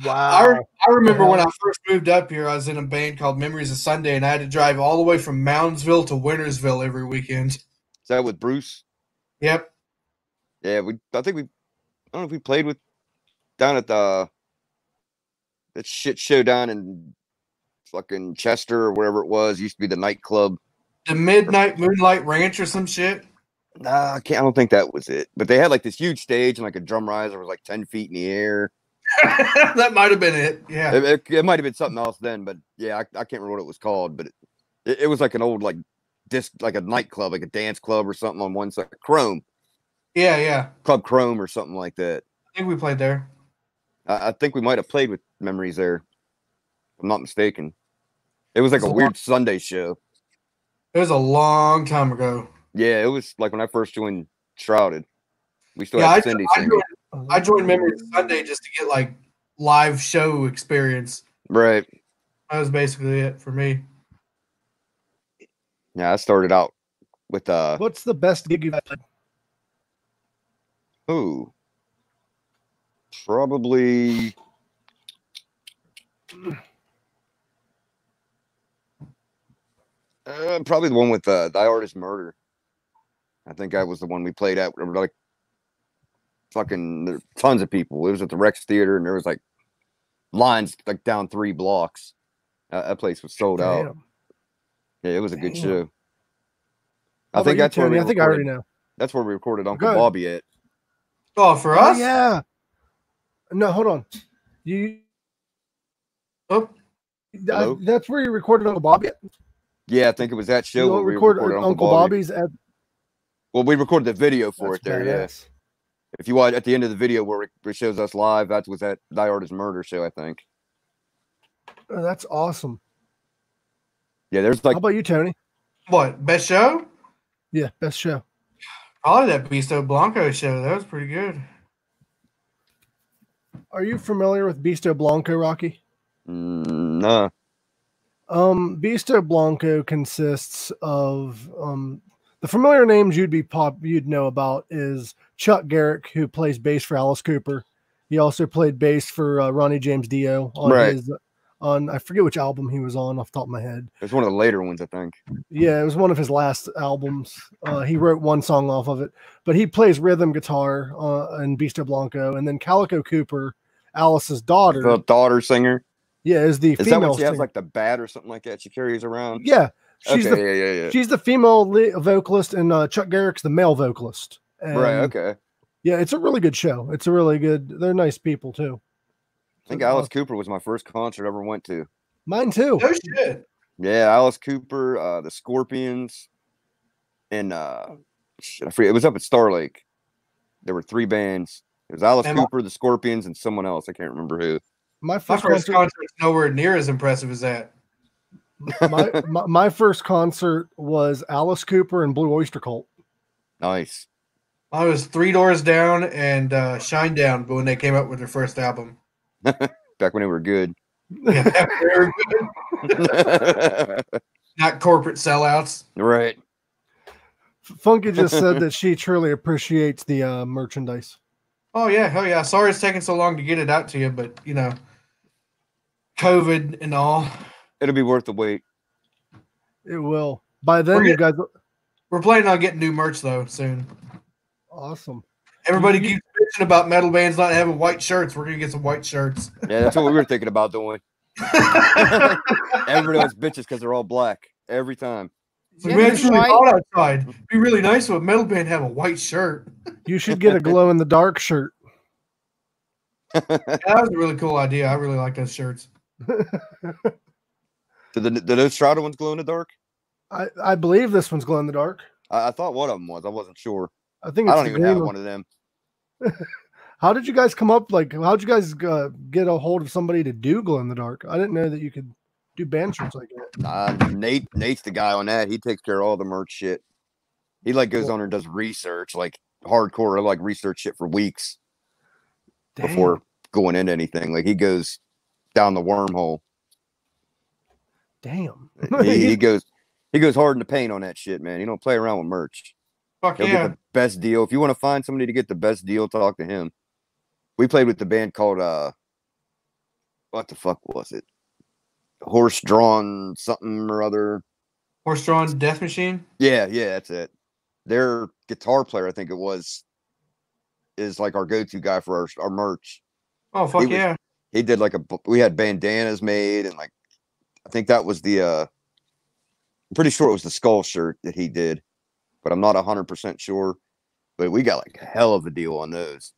Wow. I remember when I first moved up here, I was in a band called Memories of Sunday, and I had to drive all the way from Moundsville to Wintersville every weekend. Is that with Bruce? Yep. Yeah, I don't know if we played with down at that shit show down in fucking Chester or wherever it was. It used to be the nightclub. The Midnight Moonlight Ranch or some shit. Nah, I don't think that was it. But they had like this huge stage and like a drum riser was like 10 feet in the air. That might have been it. Yeah. It might have been something else then, but yeah, I can't remember what it was called. But it was like an old like disc, like a nightclub, like a dance club or something on one side. Chrome. Yeah. Club Chrome or something like that. I think we played there. I think we might have played with Memories there. If I'm not mistaken. It was like a weird Sunday show. It was a long time ago. Yeah, it was like when I first joined Shrouded. We still had Cindy singing. I joined Memories of Sunday just to get like live show experience. Right. That was basically it for me. Yeah, I started out with What's the best gig you've had? Ooh. Probably probably the one with the Artist Murder. I think that was the one we played at. Like fucking there tons of people. It was at the Rex Theater, and there was like lines like down 3 blocks. That place was sold out. Yeah, it was a good show. I think that's where I already know. That's where we recorded Uncle Bobby at. Oh, for us? Yeah. No, hold on. That's where you recorded Uncle Bobby at? Yeah, I think it was that show where we recorded Uncle Bobby's at. Well, we recorded the video for it there, yes. Yeah. If you watch at the end of the video where it shows us live, that was that Die Artist Murder show, I think. Oh, that's awesome. Yeah, there's like. How about you, Tony? What, best show? Yeah, best show. Probably that Bisto Blanco show. That was pretty good. Are you familiar with Bisto Blanco, Rocky? No. Bisto Blanco consists of the familiar names you'd know about is Chuck Garrick, who plays bass for Alice Cooper. He also played bass for Ronnie James Dio on I forget which album he was on off the top of my head. It was one of the later ones, I think. Yeah, it was one of his last albums. He wrote one song off of it, but he plays rhythm guitar in Bisto Blanco, and then Calico Cooper, Alice's daughter, the daughter singer. Yeah, is the female. Is that what she has, like the bat or something like that? She carries around. Yeah, she's yeah. She's the female vocalist, and Chuck Garrick's the male vocalist. And right. Okay. Yeah, it's a really good show. It's a really good. They're nice people too. I think Alice Cooper was my first concert I ever went to. Mine too. No shit. Yeah, Alice Cooper, the Scorpions, and I forget, it was up at Star Lake. There were 3 bands. It was Alice Cooper, the Scorpions, and someone else. I can't remember who. My first concert is nowhere near as impressive as that. my first concert was Alice Cooper and Blue Oyster Cult. Nice. I was 3 Doors Down and Shinedown, but when they came up with their first album. Back when they were good. Yeah, they were good. Not corporate sellouts. Right. Funky just said that she truly appreciates the merchandise. Oh, yeah. Hell yeah. Sorry it's taking so long to get it out to you, but, you know, COVID and all. It'll be worth the wait. It will. By then, you guys... We're planning on getting new merch, though, soon. Awesome. Everybody keeps bitching about metal bands not having white shirts. We're going to get some white shirts. Yeah, that's what we were thinking about doing. Everybody wants bitches because they're all black. Every time. So man, it's really hot outside. It'd be really nice if a metal band have a white shirt. You should get a glow-in-the-dark shirt. Yeah, that was a really cool idea. I really like those shirts. Do those Shrouded ones glow in the dark? I believe this one's glow-in-the-dark. I thought one of them was. I wasn't sure. I think it's I don't even have one of them. How did you guys come up? How did you guys get a hold of somebody to do glow in the dark? I didn't know that you could do band shirts like that. Nate's the guy on that. He takes care of all the merch shit. He goes on and does research, like hardcore, research shit for weeks before going into anything. Like he goes down the wormhole. Damn. He goes hard in the paint on that shit, man. He don't play around with merch. Fuck He'll yeah. get the best deal. If you want to find somebody to get the best deal, talk to him. We played with the band called what the fuck was it? Horse Drawn something or other. Horse Drawn Death Machine? Yeah, that's it. Their guitar player, I think it was, is like our go-to guy for our merch. Oh, fuck yeah. He did like we had bandanas made, and like, I think that was I'm pretty sure it was the skull shirt that he did, but I'm not 100% sure. But we got like a hell of a deal on those.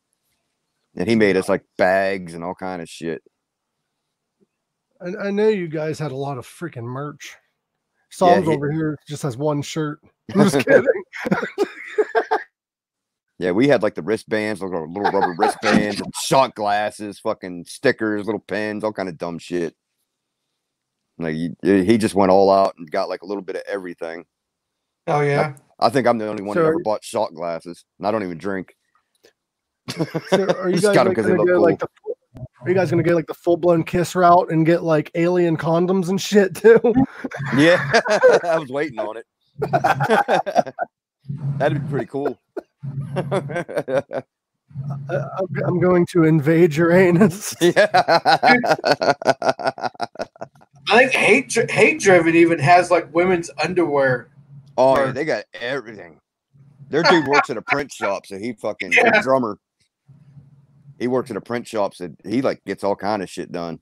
And he made us like bags and all kind of shit. I know you guys had a lot of freaking merch. Psalms over here just has one shirt. I'm just kidding. Yeah, we had like the wristbands, like little rubber wristbands, and shot glasses, fucking stickers, little pens, all kind of dumb shit. Like he just went all out and got like a little bit of everything. Oh yeah. I think I'm the only one who ever bought shot glasses, and I don't even drink. So are you guys are you guys gonna get like the full blown Kiss route and get like alien condoms and shit too? Yeah, I was waiting on it. That'd be pretty cool. I'm going to invade your anus. Yeah. I think Hate Driven even has like women's underwear. Oh, yeah, they got everything. Their dude works at a print shop, so he fucking their drummer. He works at a print shop, so he like gets all kind of shit done.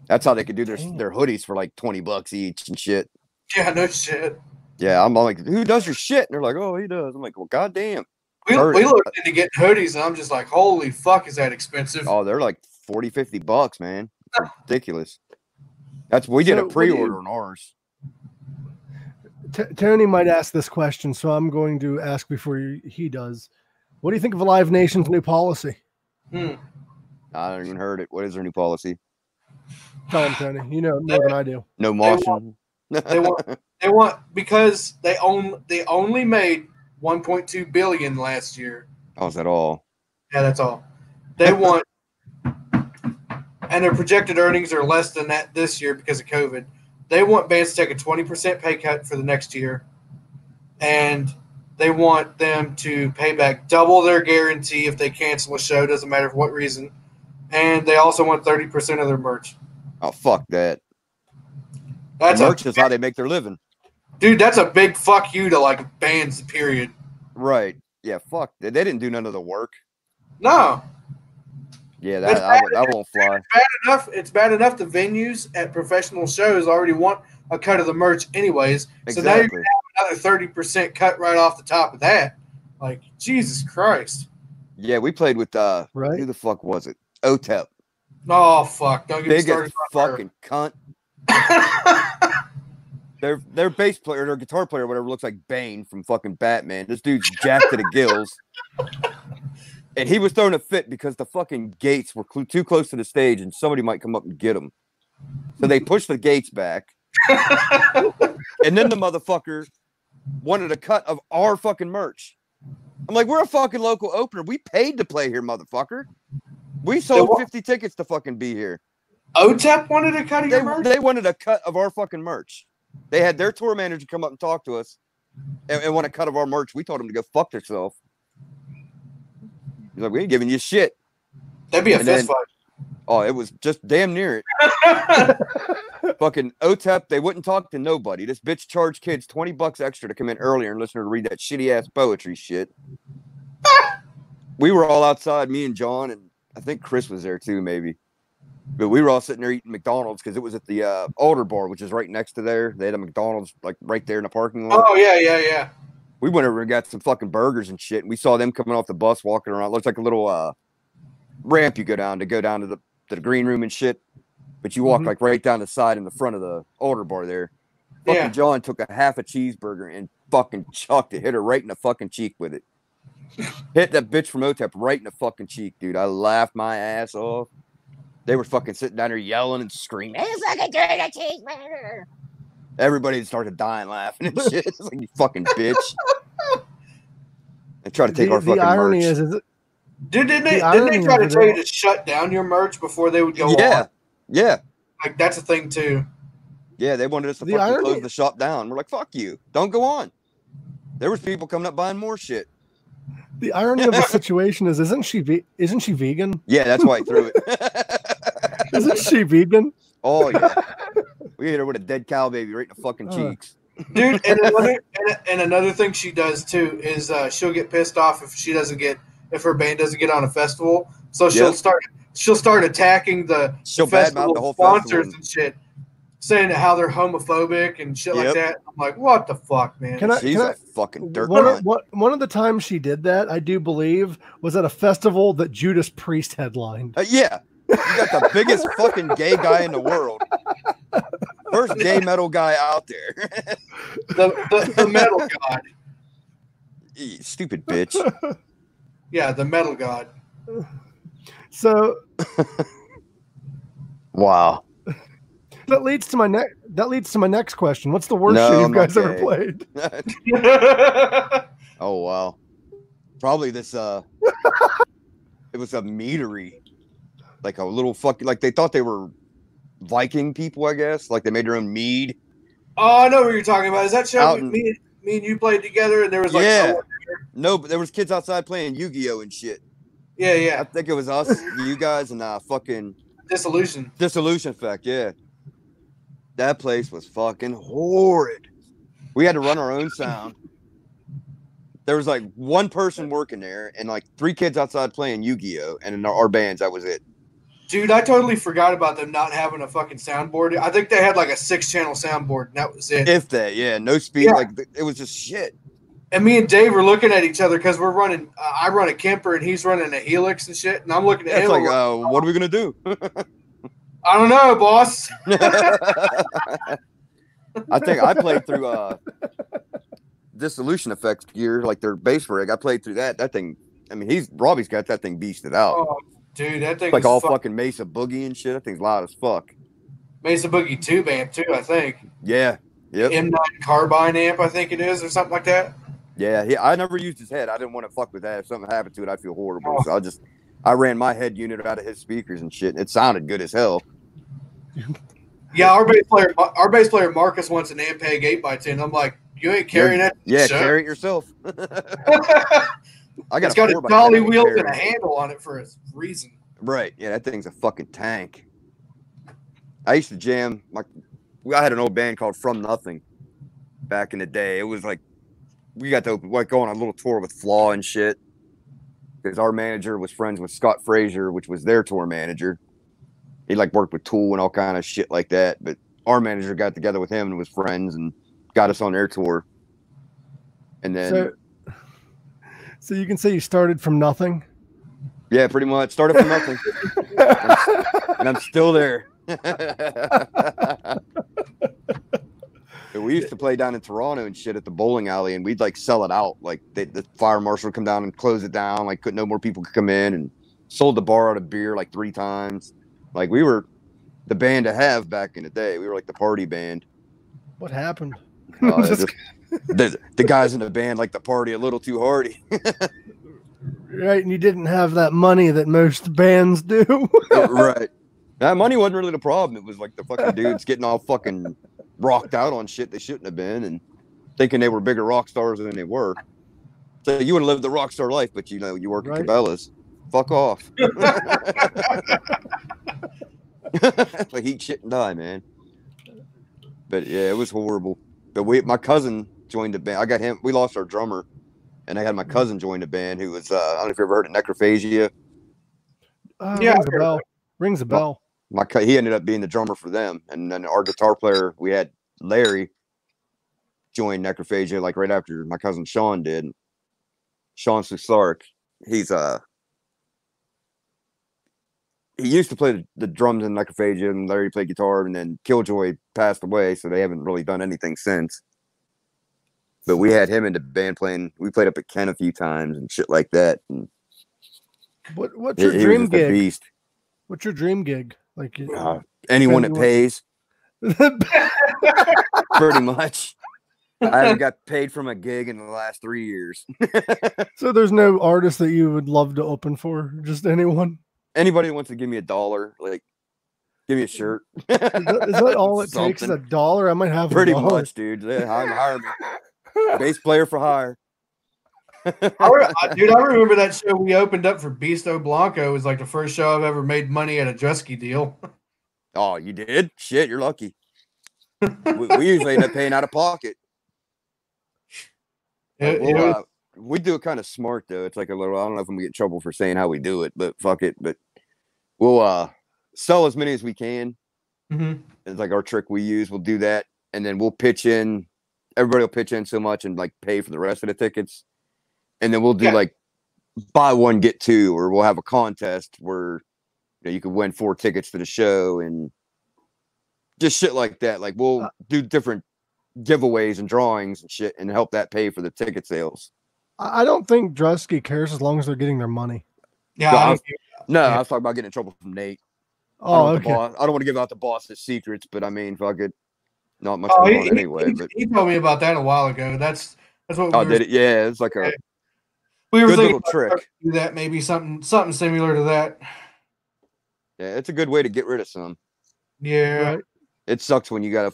That's how they could do their hoodies for like $20 each and shit. Yeah, no shit. Yeah, I'm like, who does your shit? And they're like, oh, he does. I'm like, well, goddamn. We looked into getting hoodies, and I'm just like, holy fuck, is that expensive? Oh, they're like $40-$50, man. It's ridiculous. We did a pre-order on ours. Tony might ask this question, so I'm going to ask before he does. What do you think of Live Nation's new policy? I haven't even heard it. What is their new policy? Tell him, Tony. You know more than I do. No motion. They want because they only made 1.2 billion last year. Oh, is that all? Yeah, that's all. They want, and their projected earnings are less than that this year because of COVID. They want bands to take a 20% pay cut for the next year, and they want them to pay back double their guarantee if they cancel a show, doesn't matter for what reason. And they also want 30% of their merch. Oh, fuck that. Merch is how they make their living. Dude, that's a big fuck you to like bands, period. Right. Yeah, fuck. They didn't do none of the work. No. Yeah, that won't fly. It's bad enough the venues at professional shows already want a cut of the merch anyways. Exactly. So now you're going to have another 30% cut right off the top of that. Like, Jesus Christ. Yeah, we played with, who the fuck was it? OTEP. Oh, fuck. Don't get me started. Fucking cunt. Their bass player, their guitar player, whatever, looks like Bane from fucking Batman. This dude's jacked to the gills. And he was throwing a fit because the fucking gates were too close to the stage and somebody might come up and get him. So they pushed the gates back. And then the motherfucker wanted a cut of our fucking merch. I'm like, we're a fucking local opener. We paid to play here, motherfucker. We sold 50 tickets to fucking be here. OTEP wanted a cut of your merch? They wanted a cut of our fucking merch. They had their tour manager come up and talk to us and want a cut of our merch. We told them to go fuck themselves. He's like, we ain't giving you shit. That'd be a fist fight. Oh, it was just damn near it. Fucking OTEP, they wouldn't talk to nobody. This bitch charged kids $20 extra to come in earlier and listen to read that shitty ass poetry shit. We were all outside, me and John, and I think Chris was there too, maybe. But we were all sitting there eating McDonald's because it was at the Alder Bar, which is right next to there. They had a McDonald's like right there in the parking lot. Oh, yeah. We went over and got some fucking burgers and shit. And we saw them coming off the bus, walking around. It looks like a little ramp you go down to the green room and shit. But you walk like right down the side in the front of the Alder Bar there. Fucking John took a half a cheeseburger and fucking chucked it, hit her right in the fucking cheek with it. Hit that bitch from OTEP right in the fucking cheek, dude. I laughed my ass off. They were fucking sitting down there yelling and screaming. It's like a dirty cheeseburger. Everybody started dying laughing and shit. It's like, you fucking bitch. They try to take our fucking merch. The irony is it? Dude, didn't they try to tell you to shut down your merch before they would go on? Yeah. Like, that's a thing, too. Yeah, they wanted us to fucking close the shop down. We're like, fuck you. Don't go on. There was people coming up buying more shit. The irony of the situation is, isn't she vegan? Yeah, that's why I threw it. Isn't she vegan? Oh, yeah. We hit her with a dead cow baby right in the fucking cheeks. Dude, and another thing she does too is she'll get pissed off if her band doesn't get on a festival. So she'll start attacking the festival the whole sponsors festival and shit, saying how they're homophobic and shit like that. I'm like, what the fuck, man? She's a fucking dirt one of the times she did that, I do believe, was at a festival that Judas Priest headlined. Yeah. You got the biggest fucking gay guy in the world. First gay metal guy out there. the metal god. Stupid bitch. Yeah, the metal god. So wow. That leads to my next question. What's the worst shit you guys ever played? Oh wow. Probably this it was a meadery. Like a little fucking, like they thought they were Viking people, I guess. Like they made their own mead. Oh, I know what you're talking about. Is that show me and you played together and there was like no, but there was kids outside playing Yu-Gi-Oh and shit. Yeah. I think it was us, you guys, and fucking Dissolution Effect, yeah. That place was fucking horrid. We had to run our own sound. There was like one person working there and like 3 kids outside playing Yu-Gi-Oh, and in our bands, that was it. Dude, I totally forgot about them not having a fucking soundboard. I think they had like a 6-channel soundboard, and that was it. If that, yeah, no speed. Yeah. Like it was just shit. And me and Dave were looking at each other because we're running. I run a Kemper, and he's running a Helix and shit. And I'm looking at him. It's like, what are we gonna do? I don't know, boss. I think I played through Dissolution Effect gear, like their bass rig. I played through that. That thing. I mean, Robbie's got that thing beasted out. Oh, dude, that thing like all fucking Mesa Boogie and shit. That thing's loud as fuck. Mesa Boogie 2 amp too, I think. Yeah. Yep. M9 carbine amp, I think it is, or something like that. Yeah, I never used his head. I didn't want to fuck with that. If something happened to it, I'd feel horrible. Oh. So I ran my head unit out of his speakers and shit. And it sounded good as hell. Yeah, our bass player Marcus wants an Ampeg 8x10. I'm like, you ain't carrying that. Yeah, carry it yourself. It's got a dolly wheel and a handle on it for a reason. Right. Yeah, that thing's a fucking tank. I used to jam. I had an old band called From Nothing back in the day. It was like we got to go on a little tour with Flaw and shit because our manager was friends with Scott Frazier, which was their tour manager. He like worked with Tool and all kind of shit like that. But our manager got together with him and was friends and got us on their tour. And then, so you can say you started from nothing. Yeah, pretty much started from nothing, and I'm still there. We used to play down in Toronto and shit at the bowling alley, and we'd like sell it out. Like the fire marshal would come down and close it down. Like no more people could come in, and sold the bar out of beer like 3 times. Like we were the band to have back in the day. We were like the party band. What happened? The guys in the band like the party a little too hardy. Right, and you didn't have that money that most bands do. Right. That money wasn't really the problem. It was like the fucking dudes getting all fucking rocked out on shit they shouldn't have been and thinking they were bigger rock stars than they were. So you would have lived the rock star life, but you work at Cabela's. Fuck off. Like eat shit and die, man. But yeah, it was horrible. But my cousin joined the band. I got him. We lost our drummer, and I had my cousin join the band who was I don't know if you ever heard of Necrophagia. Yeah, rings a bell. Rings a bell. He ended up being the drummer for them, and then our guitar player, we had Larry, joined Necrophagia like right after my cousin Sean did. Sean Susark, he used to play the drums in Necrophagia, and Larry played guitar, and then Killjoy passed away, so they haven't really done anything since. But we had him in the band playing. We played up at Ken a few times and shit like that. And what's your dream gig? Beast. What's your dream gig? Like anyone that pays. Pretty much. I haven't got paid from a gig in the last 3 years. So there's no artist that you would love to open for? Just anyone? Anybody who wants to give me $1, like Give me a shirt. Is that all it takes? Is $1? I might have pretty $1. much, dude. Hire me. Bass player for hire. Dude, I remember that show we opened up for Bisto Blanco. It was like the first show I've ever made money at a Drusky deal. Oh, you did? Shit, you're lucky. we usually end up paying out of pocket. We do it kind of smart though. It's like a little. I don't know if I'm gonna get in trouble for saying how we do it, but fuck it. But we'll sell as many as we can. Mm-hmm. It's like our trick we use. We'll do that, and then we'll pitch in. Everybody will pitch in so much and like pay for the rest of the tickets, and then we'll do like buy one get two, or we'll have a contest where you could win 4 tickets to the show and just shit like that. Like we'll do different giveaways and drawings and shit and help that pay for the ticket sales. I don't think Drusky cares as long as they're getting their money. Yeah, I was talking about getting in trouble from Nate. Oh, I don't want to give out the boss's secrets, but I mean, fuck it. Not much going on anyway. But he told me about that a while ago. That's what. Did it? Yeah, it's like a we were good thinking little trick. Do that maybe something similar to that. Yeah, it's a good way to get rid of some. Yeah. Right. It sucks when you got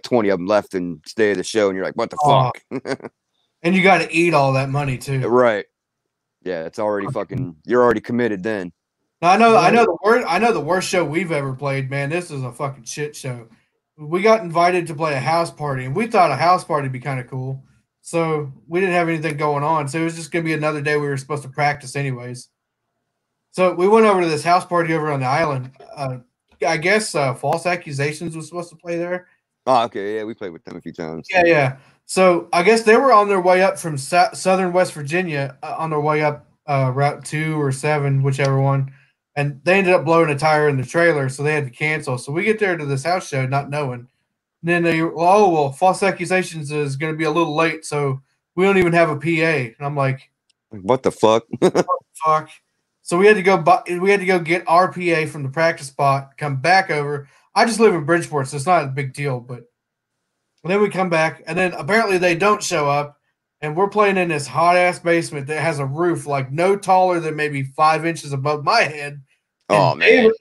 20 of them left and stay at the show, and you're like, what the fuck? And you got to eat all that money too. Right. Yeah, it's already you're already committed then. Now, I know the worst show we've ever played, man. This is a fucking shit show. We got invited to play a house party, and we thought a house party would be kind of cool. So we didn't have anything going on. So it was just going to be another day we were supposed to practice anyways. So we went over to this house party over on the island. I guess False Accusations was supposed to play there. Oh, okay. Yeah, we played with them a few times. Yeah. So I guess they were on their way up from southern West Virginia, on their way up Route 2 or 7, whichever one. And they ended up blowing a tire in the trailer, so they had to cancel. So we get there to this house show not knowing. And then False Accusations is going to be a little late, so we don't even have a PA. And I'm like, what the fuck? What the fuck? So we had to go get our PA from the practice spot, come back over. I just live in Bridgeport, so it's not a big deal. But then we come back, and then apparently they don't show up, and we're playing in this hot-ass basement that has a roof like no taller than maybe 5 inches above my head. Man.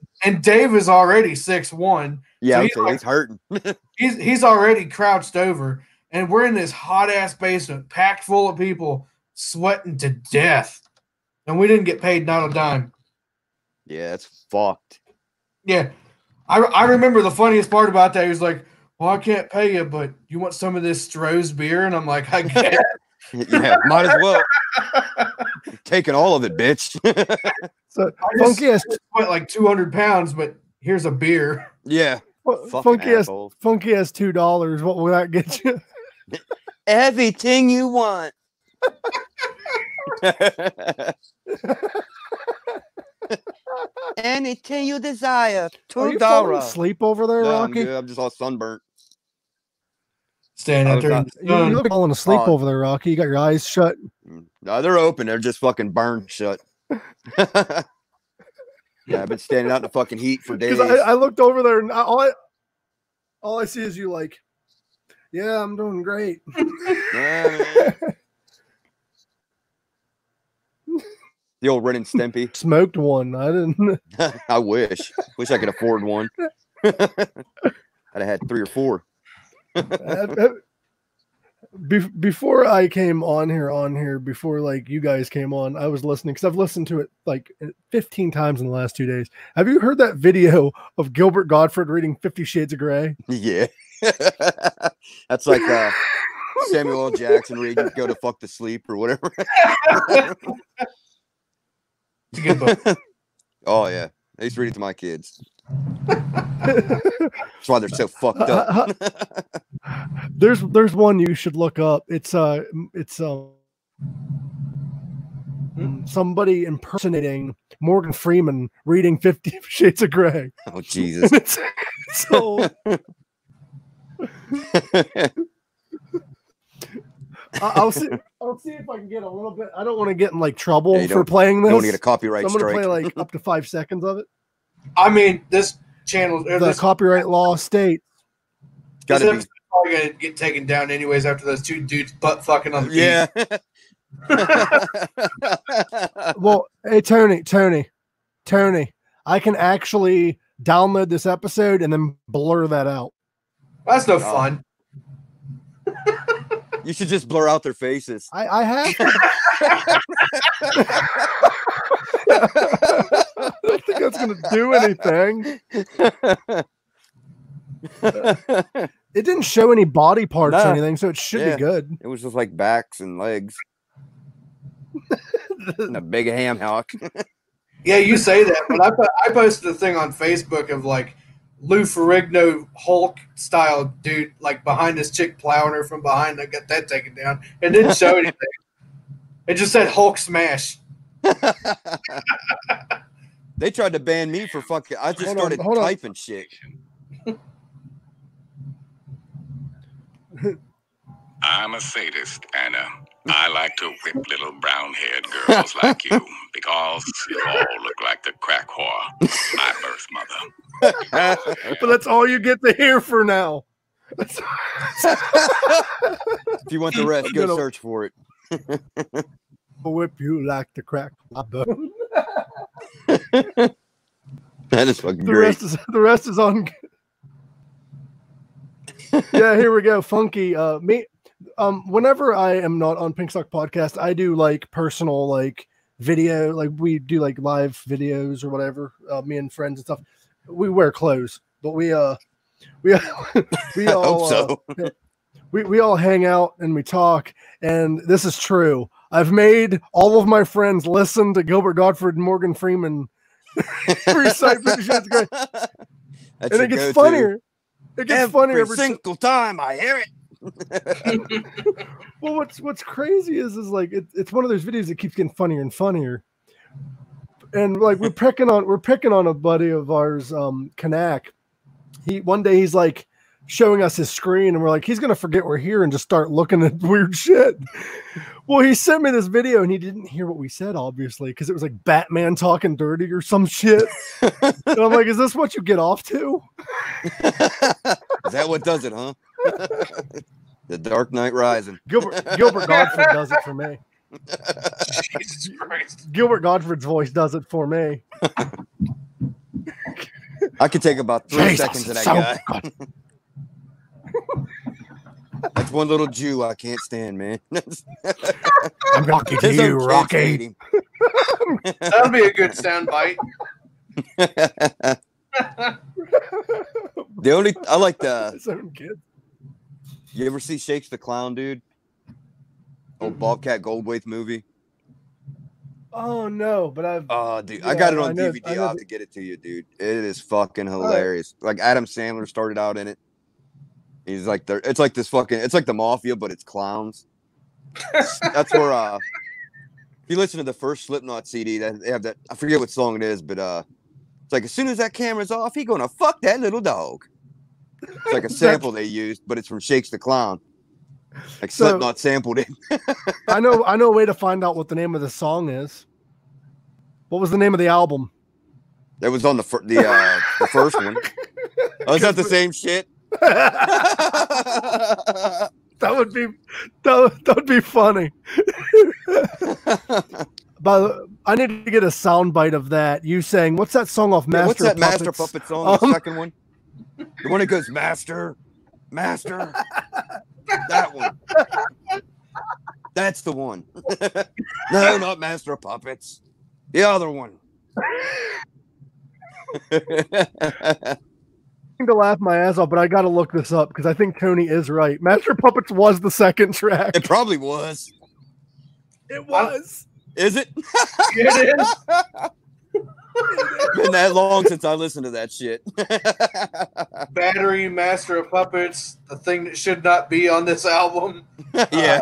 Dave is already 6'1". Yeah, so he's hurting. he's already crouched over, and we're in this hot-ass basement packed full of people sweating to death. And we didn't get paid not a dime. Yeah, it's fucked. Yeah. I remember the funniest part about that. He was like, well, I can't pay you, but you want some of this Stroh's beer? And I'm like, I can't. Yeah, might as well. Taking all of it, bitch. So Funky has went like 200 pounds, but here's a beer. Yeah. Funky has $2. What will that get you? Everything you want. Anything you desire. $2. Sleep over there, Rocky? I'm just all sunburnt. Staying out there. You look falling asleep over there, Rocky. You got your eyes shut. No, they're open. They're just fucking burned shut. Yeah, I've been standing out in the fucking heat for days. I looked over there and all I see is you like, yeah, I'm doing great. Yeah, the old Ren and Stimpy. Smoked one. I didn't. I wish. Wish I could afford one. I'd have had 3 or 4. Before I came on here, before like you guys came on, I was listening because I've listened to it like 15 times in the last 2 days. Have you heard that video of Gilbert Gottfried reading 50 Shades of Grey? Yeah. That's like Samuel L. Jackson reading Go to Fuck to Sleep or whatever. It's a good book. Oh, yeah. I used to read it to my kids. That's why they're so fucked up. There's one you should look up. It's somebody impersonating Morgan Freeman reading 50 Shades of Grey. Oh Jesus! So I'll see if I can get a little bit. I don't want to get in like trouble for playing this. Don't get a copyright so I'm going to strike. play like up to 5 seconds of it. I mean, this channel, the copyright law state. This episode's probably going to get taken down anyways after those 2 dudes butt fucking on the Well, hey Tony, I can actually download this episode and then blur that out. That's no fun. You should just blur out their faces. I have. I don't think that's going to do anything. It didn't show any body parts or anything, so it should be good. It was just like backs and legs. And a big ham hock. Yeah, you say that, but I posted a thing on Facebook of like Lou Ferrigno Hulk style dude, like behind this chick plowing her from behind. I got that taken down. It didn't show anything. It just said Hulk smash. They tried to ban me for fucking. I just started typing shit. I'm a sadist, Anna. I like to whip little brown-haired girls like you because you all look like the crack whore, my birth mother. But that's all you get to hear for now. If you want the rest, go search for it. I'll whip you like the crack my bone. That is fucking great. The rest is on. Yeah, here we go. Funky. Whenever I am not on Pink Sock Podcast, I do like personal like video, like we do like live videos or whatever. Me and friends and stuff. We wear clothes, but we all hope so. We all hang out and we talk, and this is true. I've made all of my friends listen to Gilbert Gottfried and Morgan Freeman recite videos. It's great. And it gets funnier. It gets funnier every single time I hear it. Well, what's crazy is like it's one of those videos that keeps getting funnier and funnier. And like we're picking on a buddy of ours, Kanak. One day he's like showing us his screen, and we're like, he's gonna forget we're here and just start looking at weird shit. Well, he sent me this video and he didn't hear what we said, obviously, because it was like Batman talking dirty or some shit. And I'm like, is this what you get off to? Is that what does it, huh? The Dark Knight Rising. Gilbert Gottfried does it for me. Jesus Christ. Gilbert Gottfried's voice does it for me. I could take about 3 seconds of that guy. That's one little Jew I can't stand, man. I'm talking to you, Rocky. That'll be a good sound bite. I like the. Some kid. You ever see Shakes the Clown, dude? Old Bobcat Goldthwait movie. Oh no, but I've. Oh, dude, I got it on DVD. I'll have to get it to you, dude. It is fucking hilarious. Like Adam Sandler started out in it. He's like it's like this fucking. It's like the mafia, but it's clowns. That's where. If you listen to the first Slipknot CD, they have that. I forget what song it is, but it's like as soon as that camera's off, he gonna fuck that little dog. It's like a sample they used, but it's from Shakes the Clown. Like Slipknot sampled it. I know a way to find out what the name of the song is. What was the name of the album? That was on the first one. Oh, is that the same shit? That would be funny. But I need to get a sound bite of that. You saying, what's that song off Master? What's that Puppets? Master Puppet song? The second one, the one that goes Master. That one. That's the one. No, not Master of Puppets. The other one. To laugh my ass off, but I got to look this up because I think Tony is right. Master of Puppets was the second track. It probably was. It was. Is it? It is. Been that long since I listened to that shit. Battery, Master of Puppets, the thing that should not be on this album. Yeah.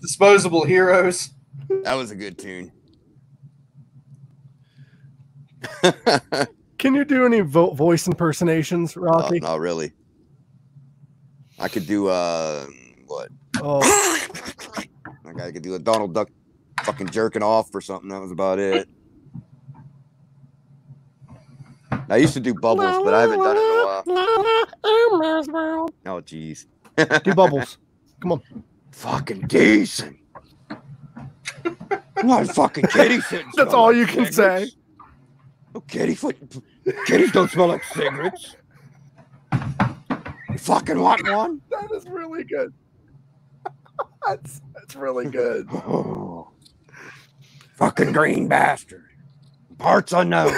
Disposable Heroes. That was a good tune. Can you do any voice impersonations, Rocky? Not really. I could do what? Oh, I could do a Donald Duck fucking jerking off or something. That was about it. I used to do Bubbles, but I haven't done it in a while. Oh, jeez. do Bubbles. Come on. Fucking decent. Not fucking kitty foot. That's all you can say. No kitty foot. Kitties don't smell like cigarettes. You fucking want one? That is really good. That's really good. Oh, fucking green bastard. Parts unknown.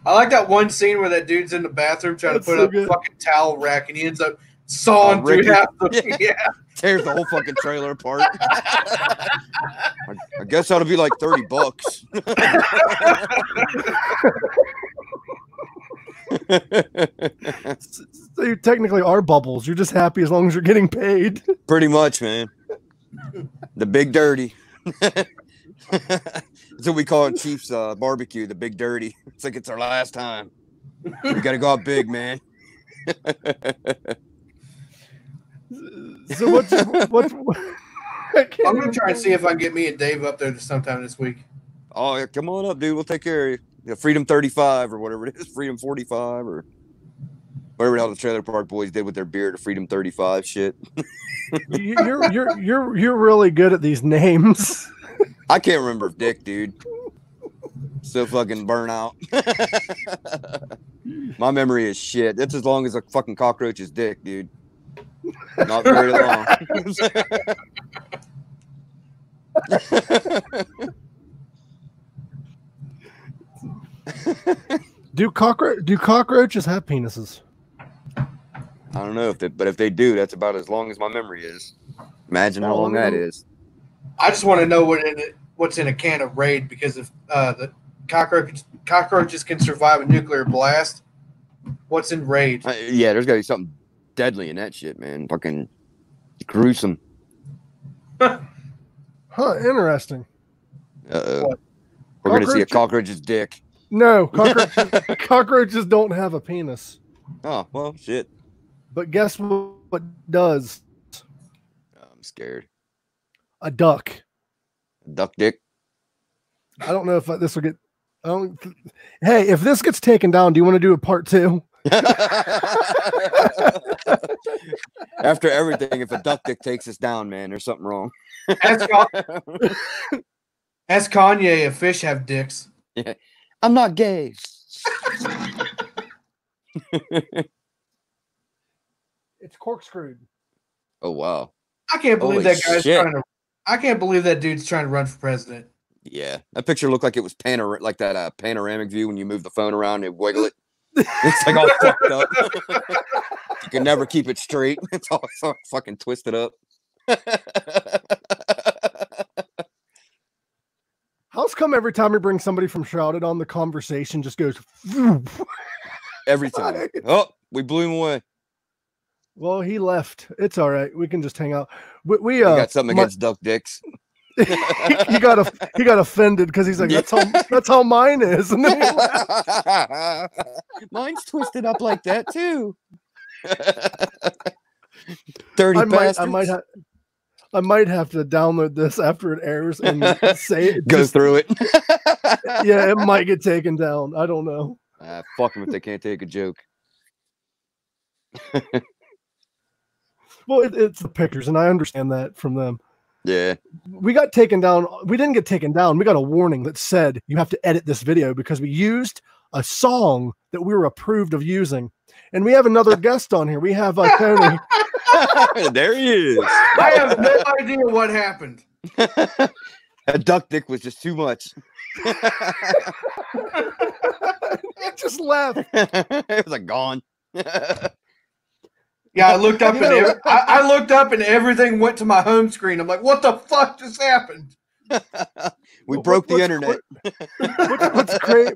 I like that one scene where that dude's in the bathroom trying to put up a fucking towel rack, and he ends up sawing through half the yeah. Tears the whole fucking trailer apart. I guess that'll be like $30. So you technically are bubbles. You're just happy as long as you're getting paid. Pretty much, man. The big dirty. That's what we call in Chiefs barbecue, the big dirty. It's like it's our last time. We gotta go out big, man. So what's I'm gonna try and see if I can get me and Dave up there sometime this week. Oh, yeah, come on up, dude. We'll take care of you. Yeah, Freedom 35 or whatever it is, Freedom 45 or whatever the hell the Trailer Park Boys did with their beer to Freedom 35 shit. You're really good at these names. I can't remember Dick, dude. So fucking burnt out. My memory is shit. That's as long as a fucking cockroach's dick, dude. Not very long. Do cockroaches have penises? I don't know but if they do, that's about as long as my memory is. Imagine how long that is. I just want to know what's in a can of Raid, because if the cockroaches can survive a nuclear blast, what's in Raid? Yeah, there's gotta be something deadly in that shit, man. Fucking gruesome. Huh, interesting. Uh-oh. We're gonna see a cockroach's dick. No, cockroaches don't have a penis. Oh, well, shit. But guess what does? I'm scared. A duck. Duck dick? I don't know if this will get... Hey, if this gets taken down, do you want to do a part 2? After everything, if a duck dick takes us down, man, there's something wrong. Ask Kanye if fish have dicks. Yeah. I'm not gay. It's corkscrewed. Oh wow! I can't believe Holy that guy's shit. trying to. I can't believe that dude's trying to run for president. Yeah, that picture looked like it was like that panoramic view when you move the phone around and wiggle it. It's like all fucked up. You can never keep it straight. It's all fucking twisted up. How's come every time we bring somebody from Shrouded on, the conversation just goes every time? Oh, we blew him away. Well, he left. It's all right. We can just hang out. We got something against duck dicks. he got offended because he's like, that's how mine is. And then mine's twisted up like that too. Dirty bastards. I might have to download this after it airs and say it. Go through it. Yeah, it might get taken down. I don't know. Fuck them if they can't take a joke. Well, it's the pictures, and I understand that from them. Yeah. We got taken down. We didn't get taken down. We got a warning that said you have to edit this video because we used a song that we were approved of using. And we have another guest on here. We have Tony. There he is. I have no idea what happened. That duck dick was just too much. He just left. It was like gone. Yeah, I looked up and I looked up and everything went to my home screen. I'm like, what the fuck just happened? We broke the internet.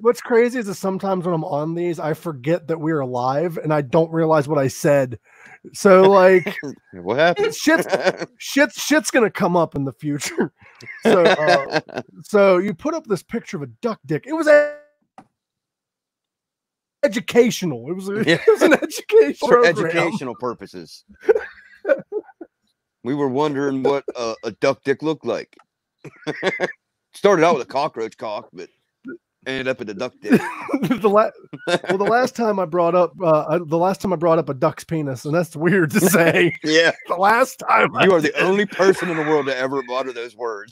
What's crazy is that sometimes when I'm on these, I forget that we're live and I don't realize what I said. So like, what happened? Shit's gonna come up in the future. So you put up this picture of a duck dick. It was educational. It was an educational for program. Educational purposes. We were wondering what a duck dick looked like. Started out with a cockroach cock, but ended up in a duck dick. the last time I brought up a duck's penis, and that's weird to say. Yeah, the last time you are the only person in the world to ever utter those words.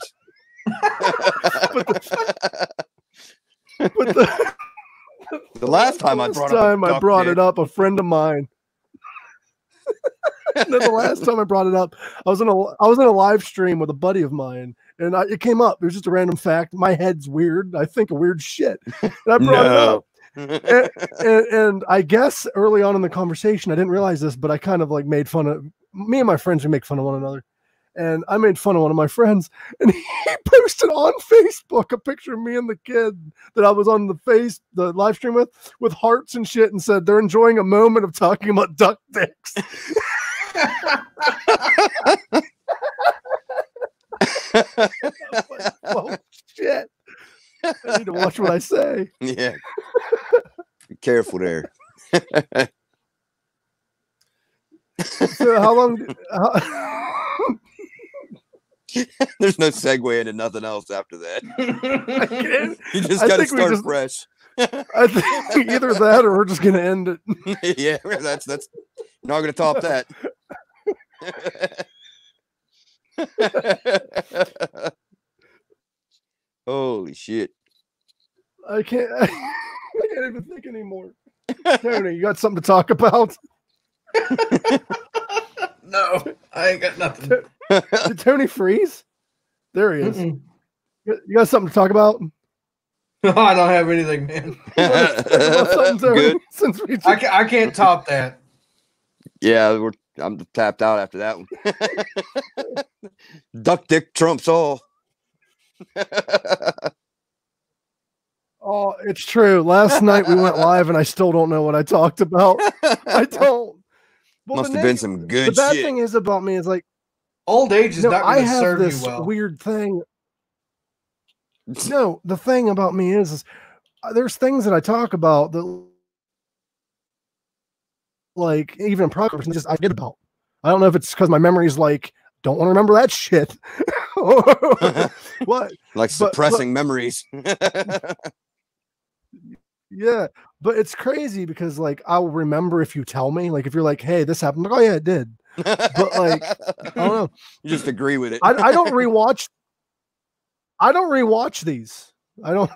But the last time I brought it up, a friend of mine. No, the last time I brought it up, I was in a live stream with a buddy of mine, and it came up. It was just a random fact. My head's weird. I think of weird shit, and I brought it up. And I guess early on in the conversation, I didn't realize this, but I kind of like made fun of me and my friends. We make fun of one another, and I made fun of one of my friends, and he posted on Facebook a picture of me and the kid that I was on the live stream with hearts and shit, and said they're enjoying a moment of talking about duck dicks. Like, oh shit! I need to watch what I say. Yeah, be careful there. So how long? There's no segue into nothing else after that. You just got to start fresh. I think either that or we're just gonna end it. Yeah, that's not gonna top that. Holy shit! I can't even think anymore. Tony, you got something to talk about? No, I ain't got nothing. Did Tony freeze? There he is. You got something to talk about? No, I don't have anything, man. Good. Since I can't top that. Yeah, I'm tapped out after that one. Duck dick trumps all. Oh, it's true. Last night we went live and I still don't know what I talked about. I don't. Well, Must have been some good shit. The bad thing is about me is like old age is not going to serve this you well. Weird thing. No, the thing about me is there's things that I talk about that, like, even in progress, just I forget about. I don't know if it's because my memory's like, don't want to remember that shit. What? Like suppressing memories. Yeah, but it's crazy because like I'll remember if you tell me. Like if you're like, "Hey, this happened," I'm like, "Oh yeah, it did." But like, I don't know. You just agree with it. I don't rewatch. I don't rewatch these. I don't.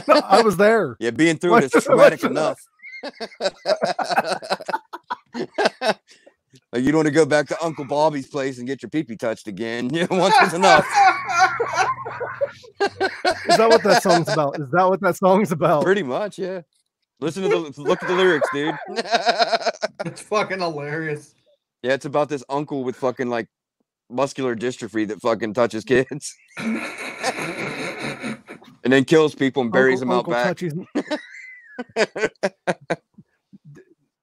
I was there. Yeah, being through it is traumatic enough. Like you don't want to go back to Uncle Bobby's place and get your pee-pee touched again. Yeah, once was enough. Is that what that song's about? Is that what that song's about? Pretty much, yeah. Look at the lyrics, dude. It's fucking hilarious. Yeah, it's about this uncle with fucking like muscular dystrophy that fucking touches kids. And then kills people and buries them out back.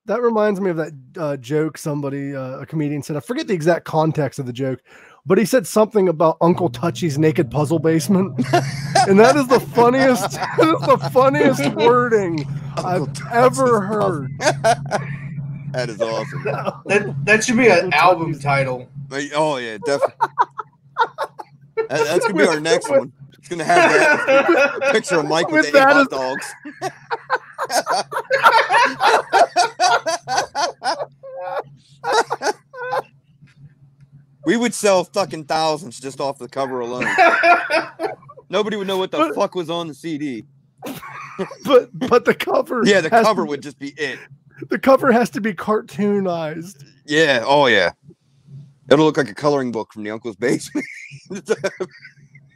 That reminds me of that joke somebody, a comedian said. I forget the exact context of the joke, but he said something about Uncle Touchy's naked puzzle basement. And that is the funniest wording I've ever heard. That is awesome. That should be an album title. Oh, yeah, definitely. That's going to be our next one. It's going to have that a picture of Mike with 8 hot dogs. We would sell fucking thousands just off the cover alone. Nobody would know what the fuck was on the CD. But the cover. Yeah, the cover would just be it. The cover has to be cartoonized. Yeah. Oh, yeah. It'll look like a coloring book from the uncle's basement.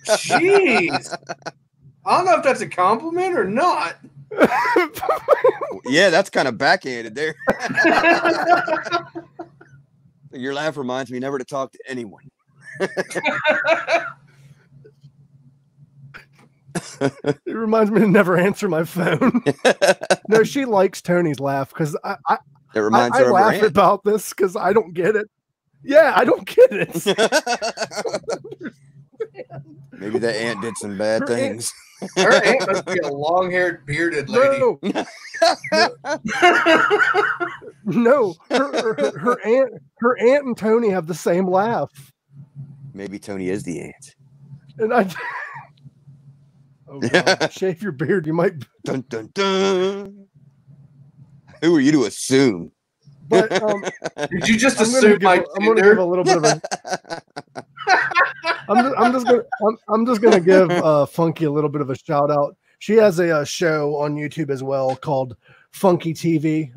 Jeez. I don't know if that's a compliment or not. Yeah, that's kind of backhanded there. Your laugh reminds me never to talk to anyone. It reminds me to never answer my phone. No, she likes Tony's laugh because I laugh about this because I don't get it. Yeah, I don't get it. Maybe that aunt did some bad things. Her aunt must be a long-haired, bearded lady. No, her aunt and Tony have the same laugh. Maybe Tony is the aunt. And oh God, shave your beard. You might. Dun, dun, dun. Who are you to assume? But did you just assume? I'm going to give a little bit of a. I'm just gonna give Funky a little bit of a shout out. She has a show on YouTube as well called Funky TV.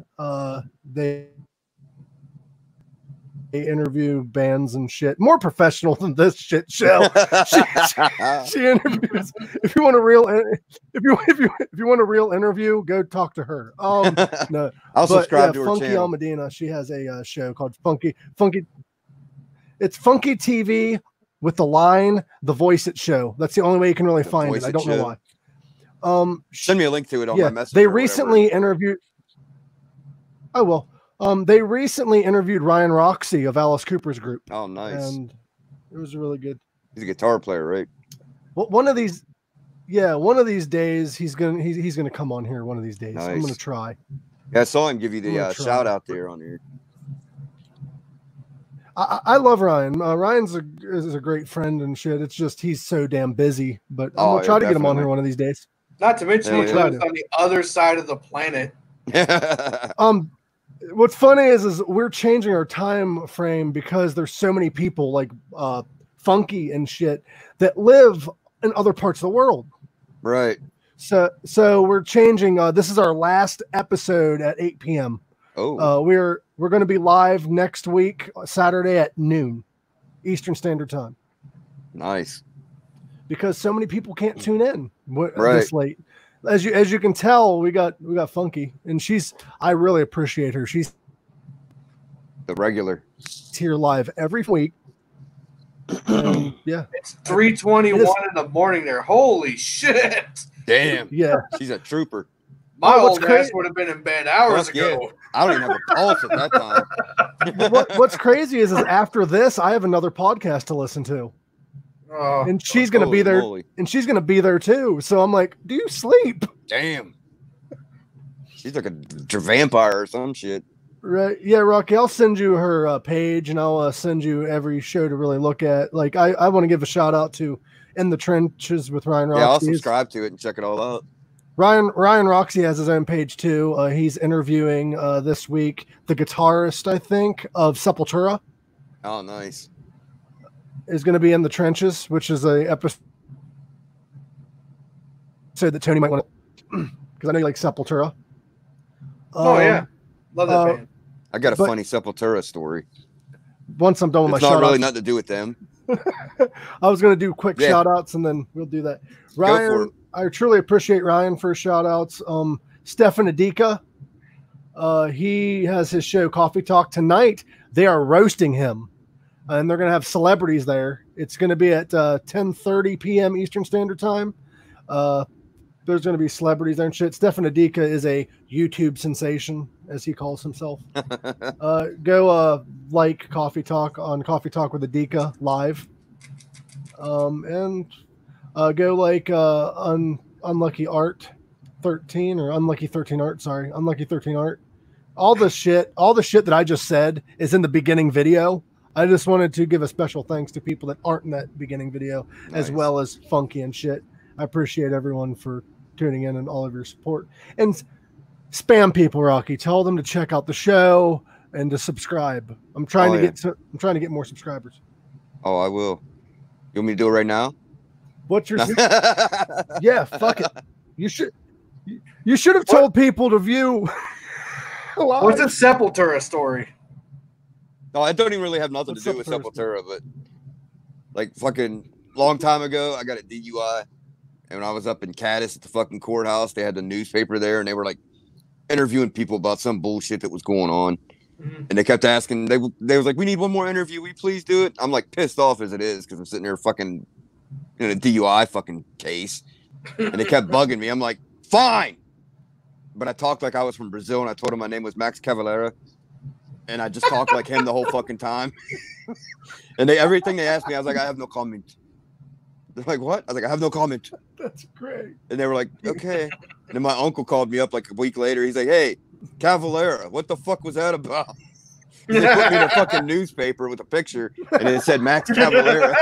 They interview bands and shit, more professional than this shit show. She interviews. If you want a real interview, go talk to her. No, I'll subscribe to her Funky channel. Almadina. She has a show called Funky. It's Funky TV with the line, the Voice It Show. That's the only way you can really find it. I don't know why. Send me a link to it on my message. They recently interviewed. Oh well. They recently interviewed Ryan Roxy of Alice Cooper's group. Oh, nice. And it was really good. He's a guitar player, right? Well, one of these days he's gonna come on here. One of these days, Nice. I'm gonna try. Yeah, I saw him give you the shout out there on here. I love Ryan. Ryan's is a great friend and shit. It's just he's so damn busy. But I'm gonna try to get him on here one of these days. Not to mention he Yeah. lives on the other side of the planet. What's funny is we're changing our time frame because there's so many people like Funky and shit that live in other parts of the world. Right. So we're changing. This is our last episode at 8 p.m. Oh. We're going to be live next week, Saturday at noon, Eastern Standard Time. Nice. Because so many people can't tune in Right. this late. As you can tell, we got Funky, and I really appreciate her. She's The regular. here live every week. And, yeah, It's 3:21 in the morning there. Holy shit. Damn. yeah. She's a trooper. My Oh, what's old ass crazy- would have been in bed hours Fuck yeah. ago. I don't even have a pulse at that time. What's crazy is after this, I have another podcast to listen to, Oh, and she's going to be Holy there, moly. and she's going to be there too. So I'm like, do you sleep? Damn. She's like a vampire or some shit. Right. Yeah, Rocky, I'll send you her page, and I'll send you every show to really look at. Like, I want to give a shout out to In the Trenches with Ryan Roxy. Yeah, I'll subscribe to it and check it all out. Ryan Roxy has his own page too. He's interviewing this week the guitarist, I think, of Sepultura. Oh, nice. Is going to be In the Trenches, which is a episode that Tony might want to, because I know you like Sepultura. Oh, yeah. Love that band. I got a But- funny Sepultura story. Once I'm done with It's my not shout really outs, nothing to do with them. I was going to do quick Yeah. shout outs and then we'll do that. Go for Ryan, it. I truly appreciate Ryan for shout outs. Stefan Adika, he has his show Coffee Talk tonight. They are roasting him, and they're going to have celebrities there. It's going to be at 10:30 p.m. Eastern Standard Time. There's going to be celebrities there and shit. Stefan Adika is a YouTube sensation, as he calls himself. Go like Coffee Talk on Coffee Talk with Adika live. And go like Unlucky Art 13 or Unlucky 13 Art. Sorry, Unlucky 13 Art. All the shit that I just said is in the beginning video. I just wanted to give a special thanks to people that aren't in that beginning video, as Nice. well as Funky and shit. I appreciate everyone for tuning in and all of your support. And spam people, Rocky. Tell them to check out the show and to subscribe. I'm trying to get more subscribers. Oh, I will. You want me to do it right now? What's your yeah, fuck it. You should have told people to view live. What's a Sepultura story? No, I don't even really have nothing What's to do with Sepultura? Sepultura, but like fucking long time ago, I got a DUI. And when I was up in Caddis at the fucking courthouse, they had the newspaper there and they were like interviewing people about some bullshit that was going on. Mhm. And they kept asking, they was like, we need one more interview. Will you please do it? I'm like pissed off as it is because I'm sitting there fucking in a DUI fucking case. And they kept bugging me. I'm like, fine. But I talked like I was from Brazil and I told them my name was Max Cavalera. And I just talked like him the whole fucking time. And everything they asked me, I was like, I have no comment. They're like, what? I was like, I have no comment. That's great. And they were like, okay. And then my uncle called me up like a week later. He's like, hey, Cavalera, what the fuck was that about? And they put me in a fucking newspaper with a picture and it said Max Cavalera.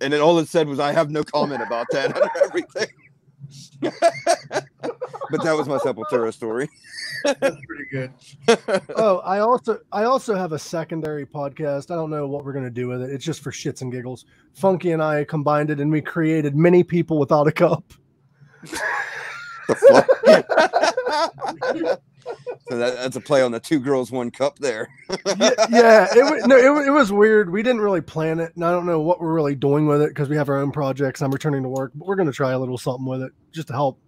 And then all it said was, I have no comment about that under everything. But that was my Sepultura story. That's pretty good. Oh, I also have a secondary podcast. I don't know what we're gonna do with it. It's just for shits and giggles. Funky and I combined it, and we created Many People Without a Cup. The fuck? So that's a play on the 2 girls, 1 cup there. Yeah. It was weird. We didn't really plan it, and I don't know what we're really doing with it because we have our own projects. I'm returning to work, but we're gonna try a little something with it just to help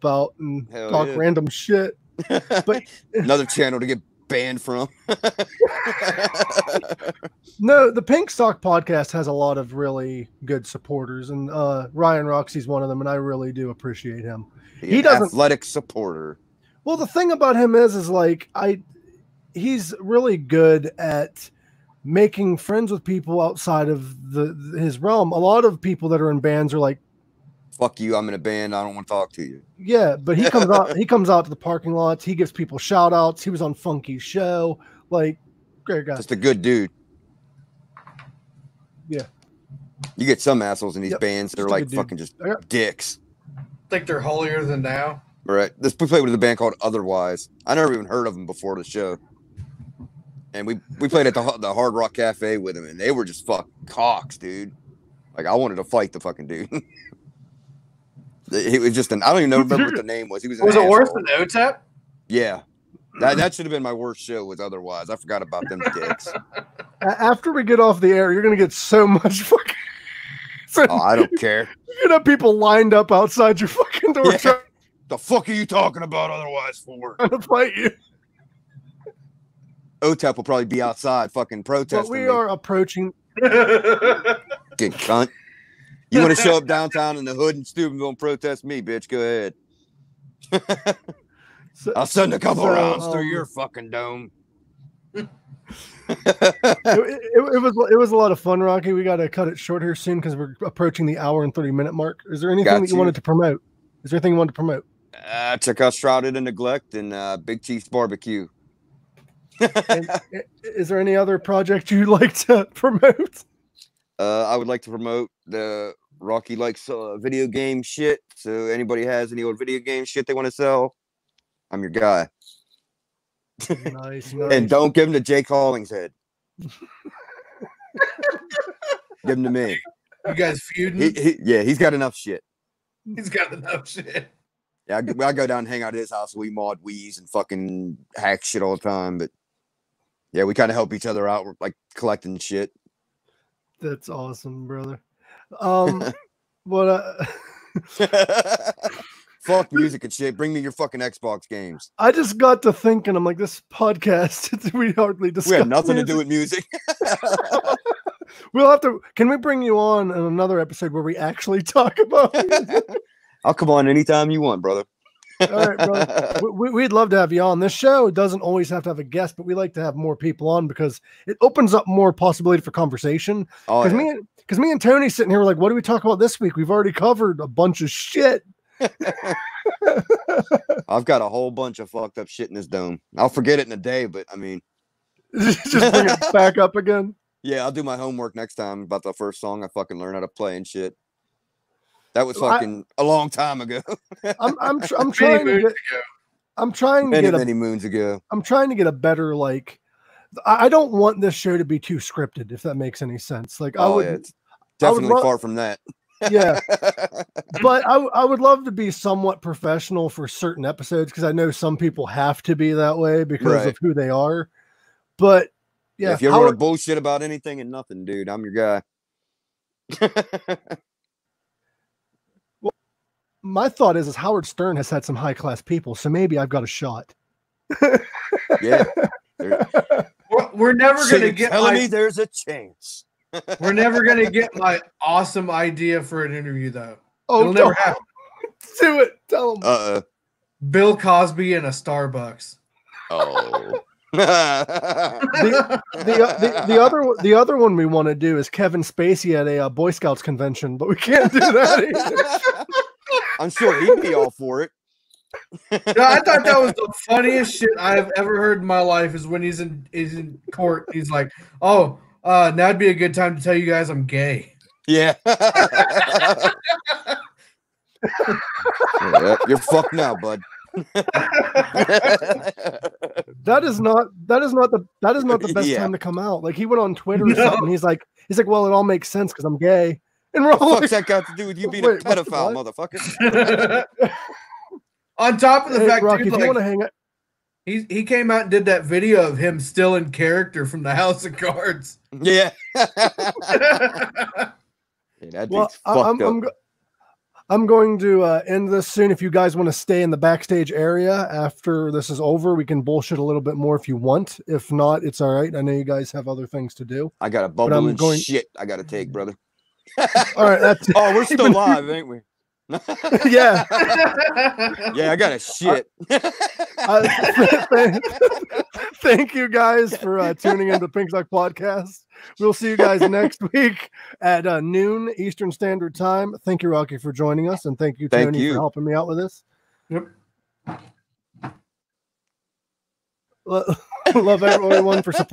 out and Hell talk yeah. random shit. But another channel to get banned from. No, the Pink Stock podcast has a lot of really good supporters, and Ryan Roxy's one of them, and I really do appreciate him. He doesn't athletic supporter. Well, the thing about him is like he's really good at making friends with people outside of his realm. A lot of people that are in bands are like, "Fuck you, I'm in a band. I don't want to talk to you." Yeah, but he comes out. He comes out to the parking lots. He gives people shout outs. He was on Funky's show. Like, great guy. Just a good dude. Yeah. You get some assholes in these bands that are like fucking just dicks. Think they're holier than thou. Right. We played with a band called Otherwise. I never even heard of them before the show. And we played at the Hard Rock Cafe with them, and they were just fucking cocks, dude. Like, I wanted to fight the fucking dude. He was just I don't even remember what the name was. He was it worse than OTEP? Yeah. That should have been my worst show was Otherwise. I forgot about them dicks. After we get off the air, you're going to get so much fucking... I don't care. You're going to have people lined up outside your fucking door. Yeah. The fuck are you talking about Otherwise for? Trying to fight you. OTEP will probably be outside fucking protesting. But we are approaching... Good cunt. You want to show up downtown in the hood in Steubenville and protest me, bitch? Go ahead. I'll send a couple rounds through your fucking dome. It was a lot of fun, Rocky. We got to cut it short here soon because we're approaching the hour and 30-minute mark. Is there anything that you wanted to promote? Is there anything you wanted to promote? Check out Shrouded and Neglect and Big Chief's Barbecue. Is there any other project you'd like to promote? I would like to promote the Rocky likes video game shit. So anybody has any old video game shit they want to sell, I'm your guy. Nice. And don't give him to Jake Hollingshead. Give him to me. You guys feuding? He's got enough shit. He's got enough shit. Yeah, I go down and hang out at his house. We mod Wii's and fucking hack shit all the time. But yeah, we kind of help each other out. We're like collecting shit. That's awesome, brother. Fuck music and shit. Bring me your fucking Xbox games. I just got to thinking, I'm like, this podcast, we hardly discuss. We have nothing to do with music. We'll have to. Can we bring you on in another episode where we actually talk about music? I'll come on anytime you want, brother. All right, brother. We'd love to have you on. This show doesn't always have to have a guest, but we like to have more people on because it opens up more possibility for conversation. Because me and Tony sitting here, we're like, what do we talk about this week? We've already covered a bunch of shit. I've got a whole bunch of fucked up shit in this dome. I'll forget it in a day, but I mean, just bring it back up again. Yeah, I'll do my homework next time about the first song I fucking learned how to play and shit. That was fucking a long time ago. I'm trying to get. I'm trying to get many moons ago. I'm trying to get a better like. I don't want this show to be too scripted, if that makes any sense. Like, it's definitely far from that. Yeah, but I would love to be somewhat professional for certain episodes because I know some people have to be that way because of who they are. But yeah, if you ever want to bullshit about anything and nothing, dude, I'm your guy. Well, my thought is Howard Stern has had some high class people, so maybe I've got a shot. Yeah, we're never gonna get. Telling me there's a chance. We're never gonna get my awesome idea for an interview, though. Oh, it'll never happen. Do it. Tell him. Bill Cosby in a Starbucks. Oh. the other one we want to do is Kevin Spacey at a Boy Scouts convention, but we can't do that either. I'm sure he'd be all for it. I thought that was the funniest shit I've ever heard in my life. Is when he's in court, he's like, "Oh, now'd be a good time to tell you guys I'm gay." Yeah. Yeah, you're fucked now, bud. That is not the best time to come out. Like he went on Twitter or something. He's like, well, it all makes sense because I'm gay. And we're all What the like, fuck's that got to do with you being a pedophile, motherfucker? On top of the fact, Rock, dude, if you want to hang out, he came out and did that video of him still in character from the House of Cards. Yeah. Well, I'm going to end this soon. If you guys want to stay in the backstage area after this is over, we can bullshit a little bit more if you want. If not, it's all right. I know you guys have other things to do. I got a bubbling shit I got to take, brother. All right. Oh, we're still live, ain't we? Yeah. Yeah, I got a shit. Thank you guys for tuning into Pink Sock Podcast. We'll see you guys next week at noon Eastern Standard Time. Thank you, Rocky, for joining us, and thank you, Tony, for helping me out with this. Yep. Love everyone for support.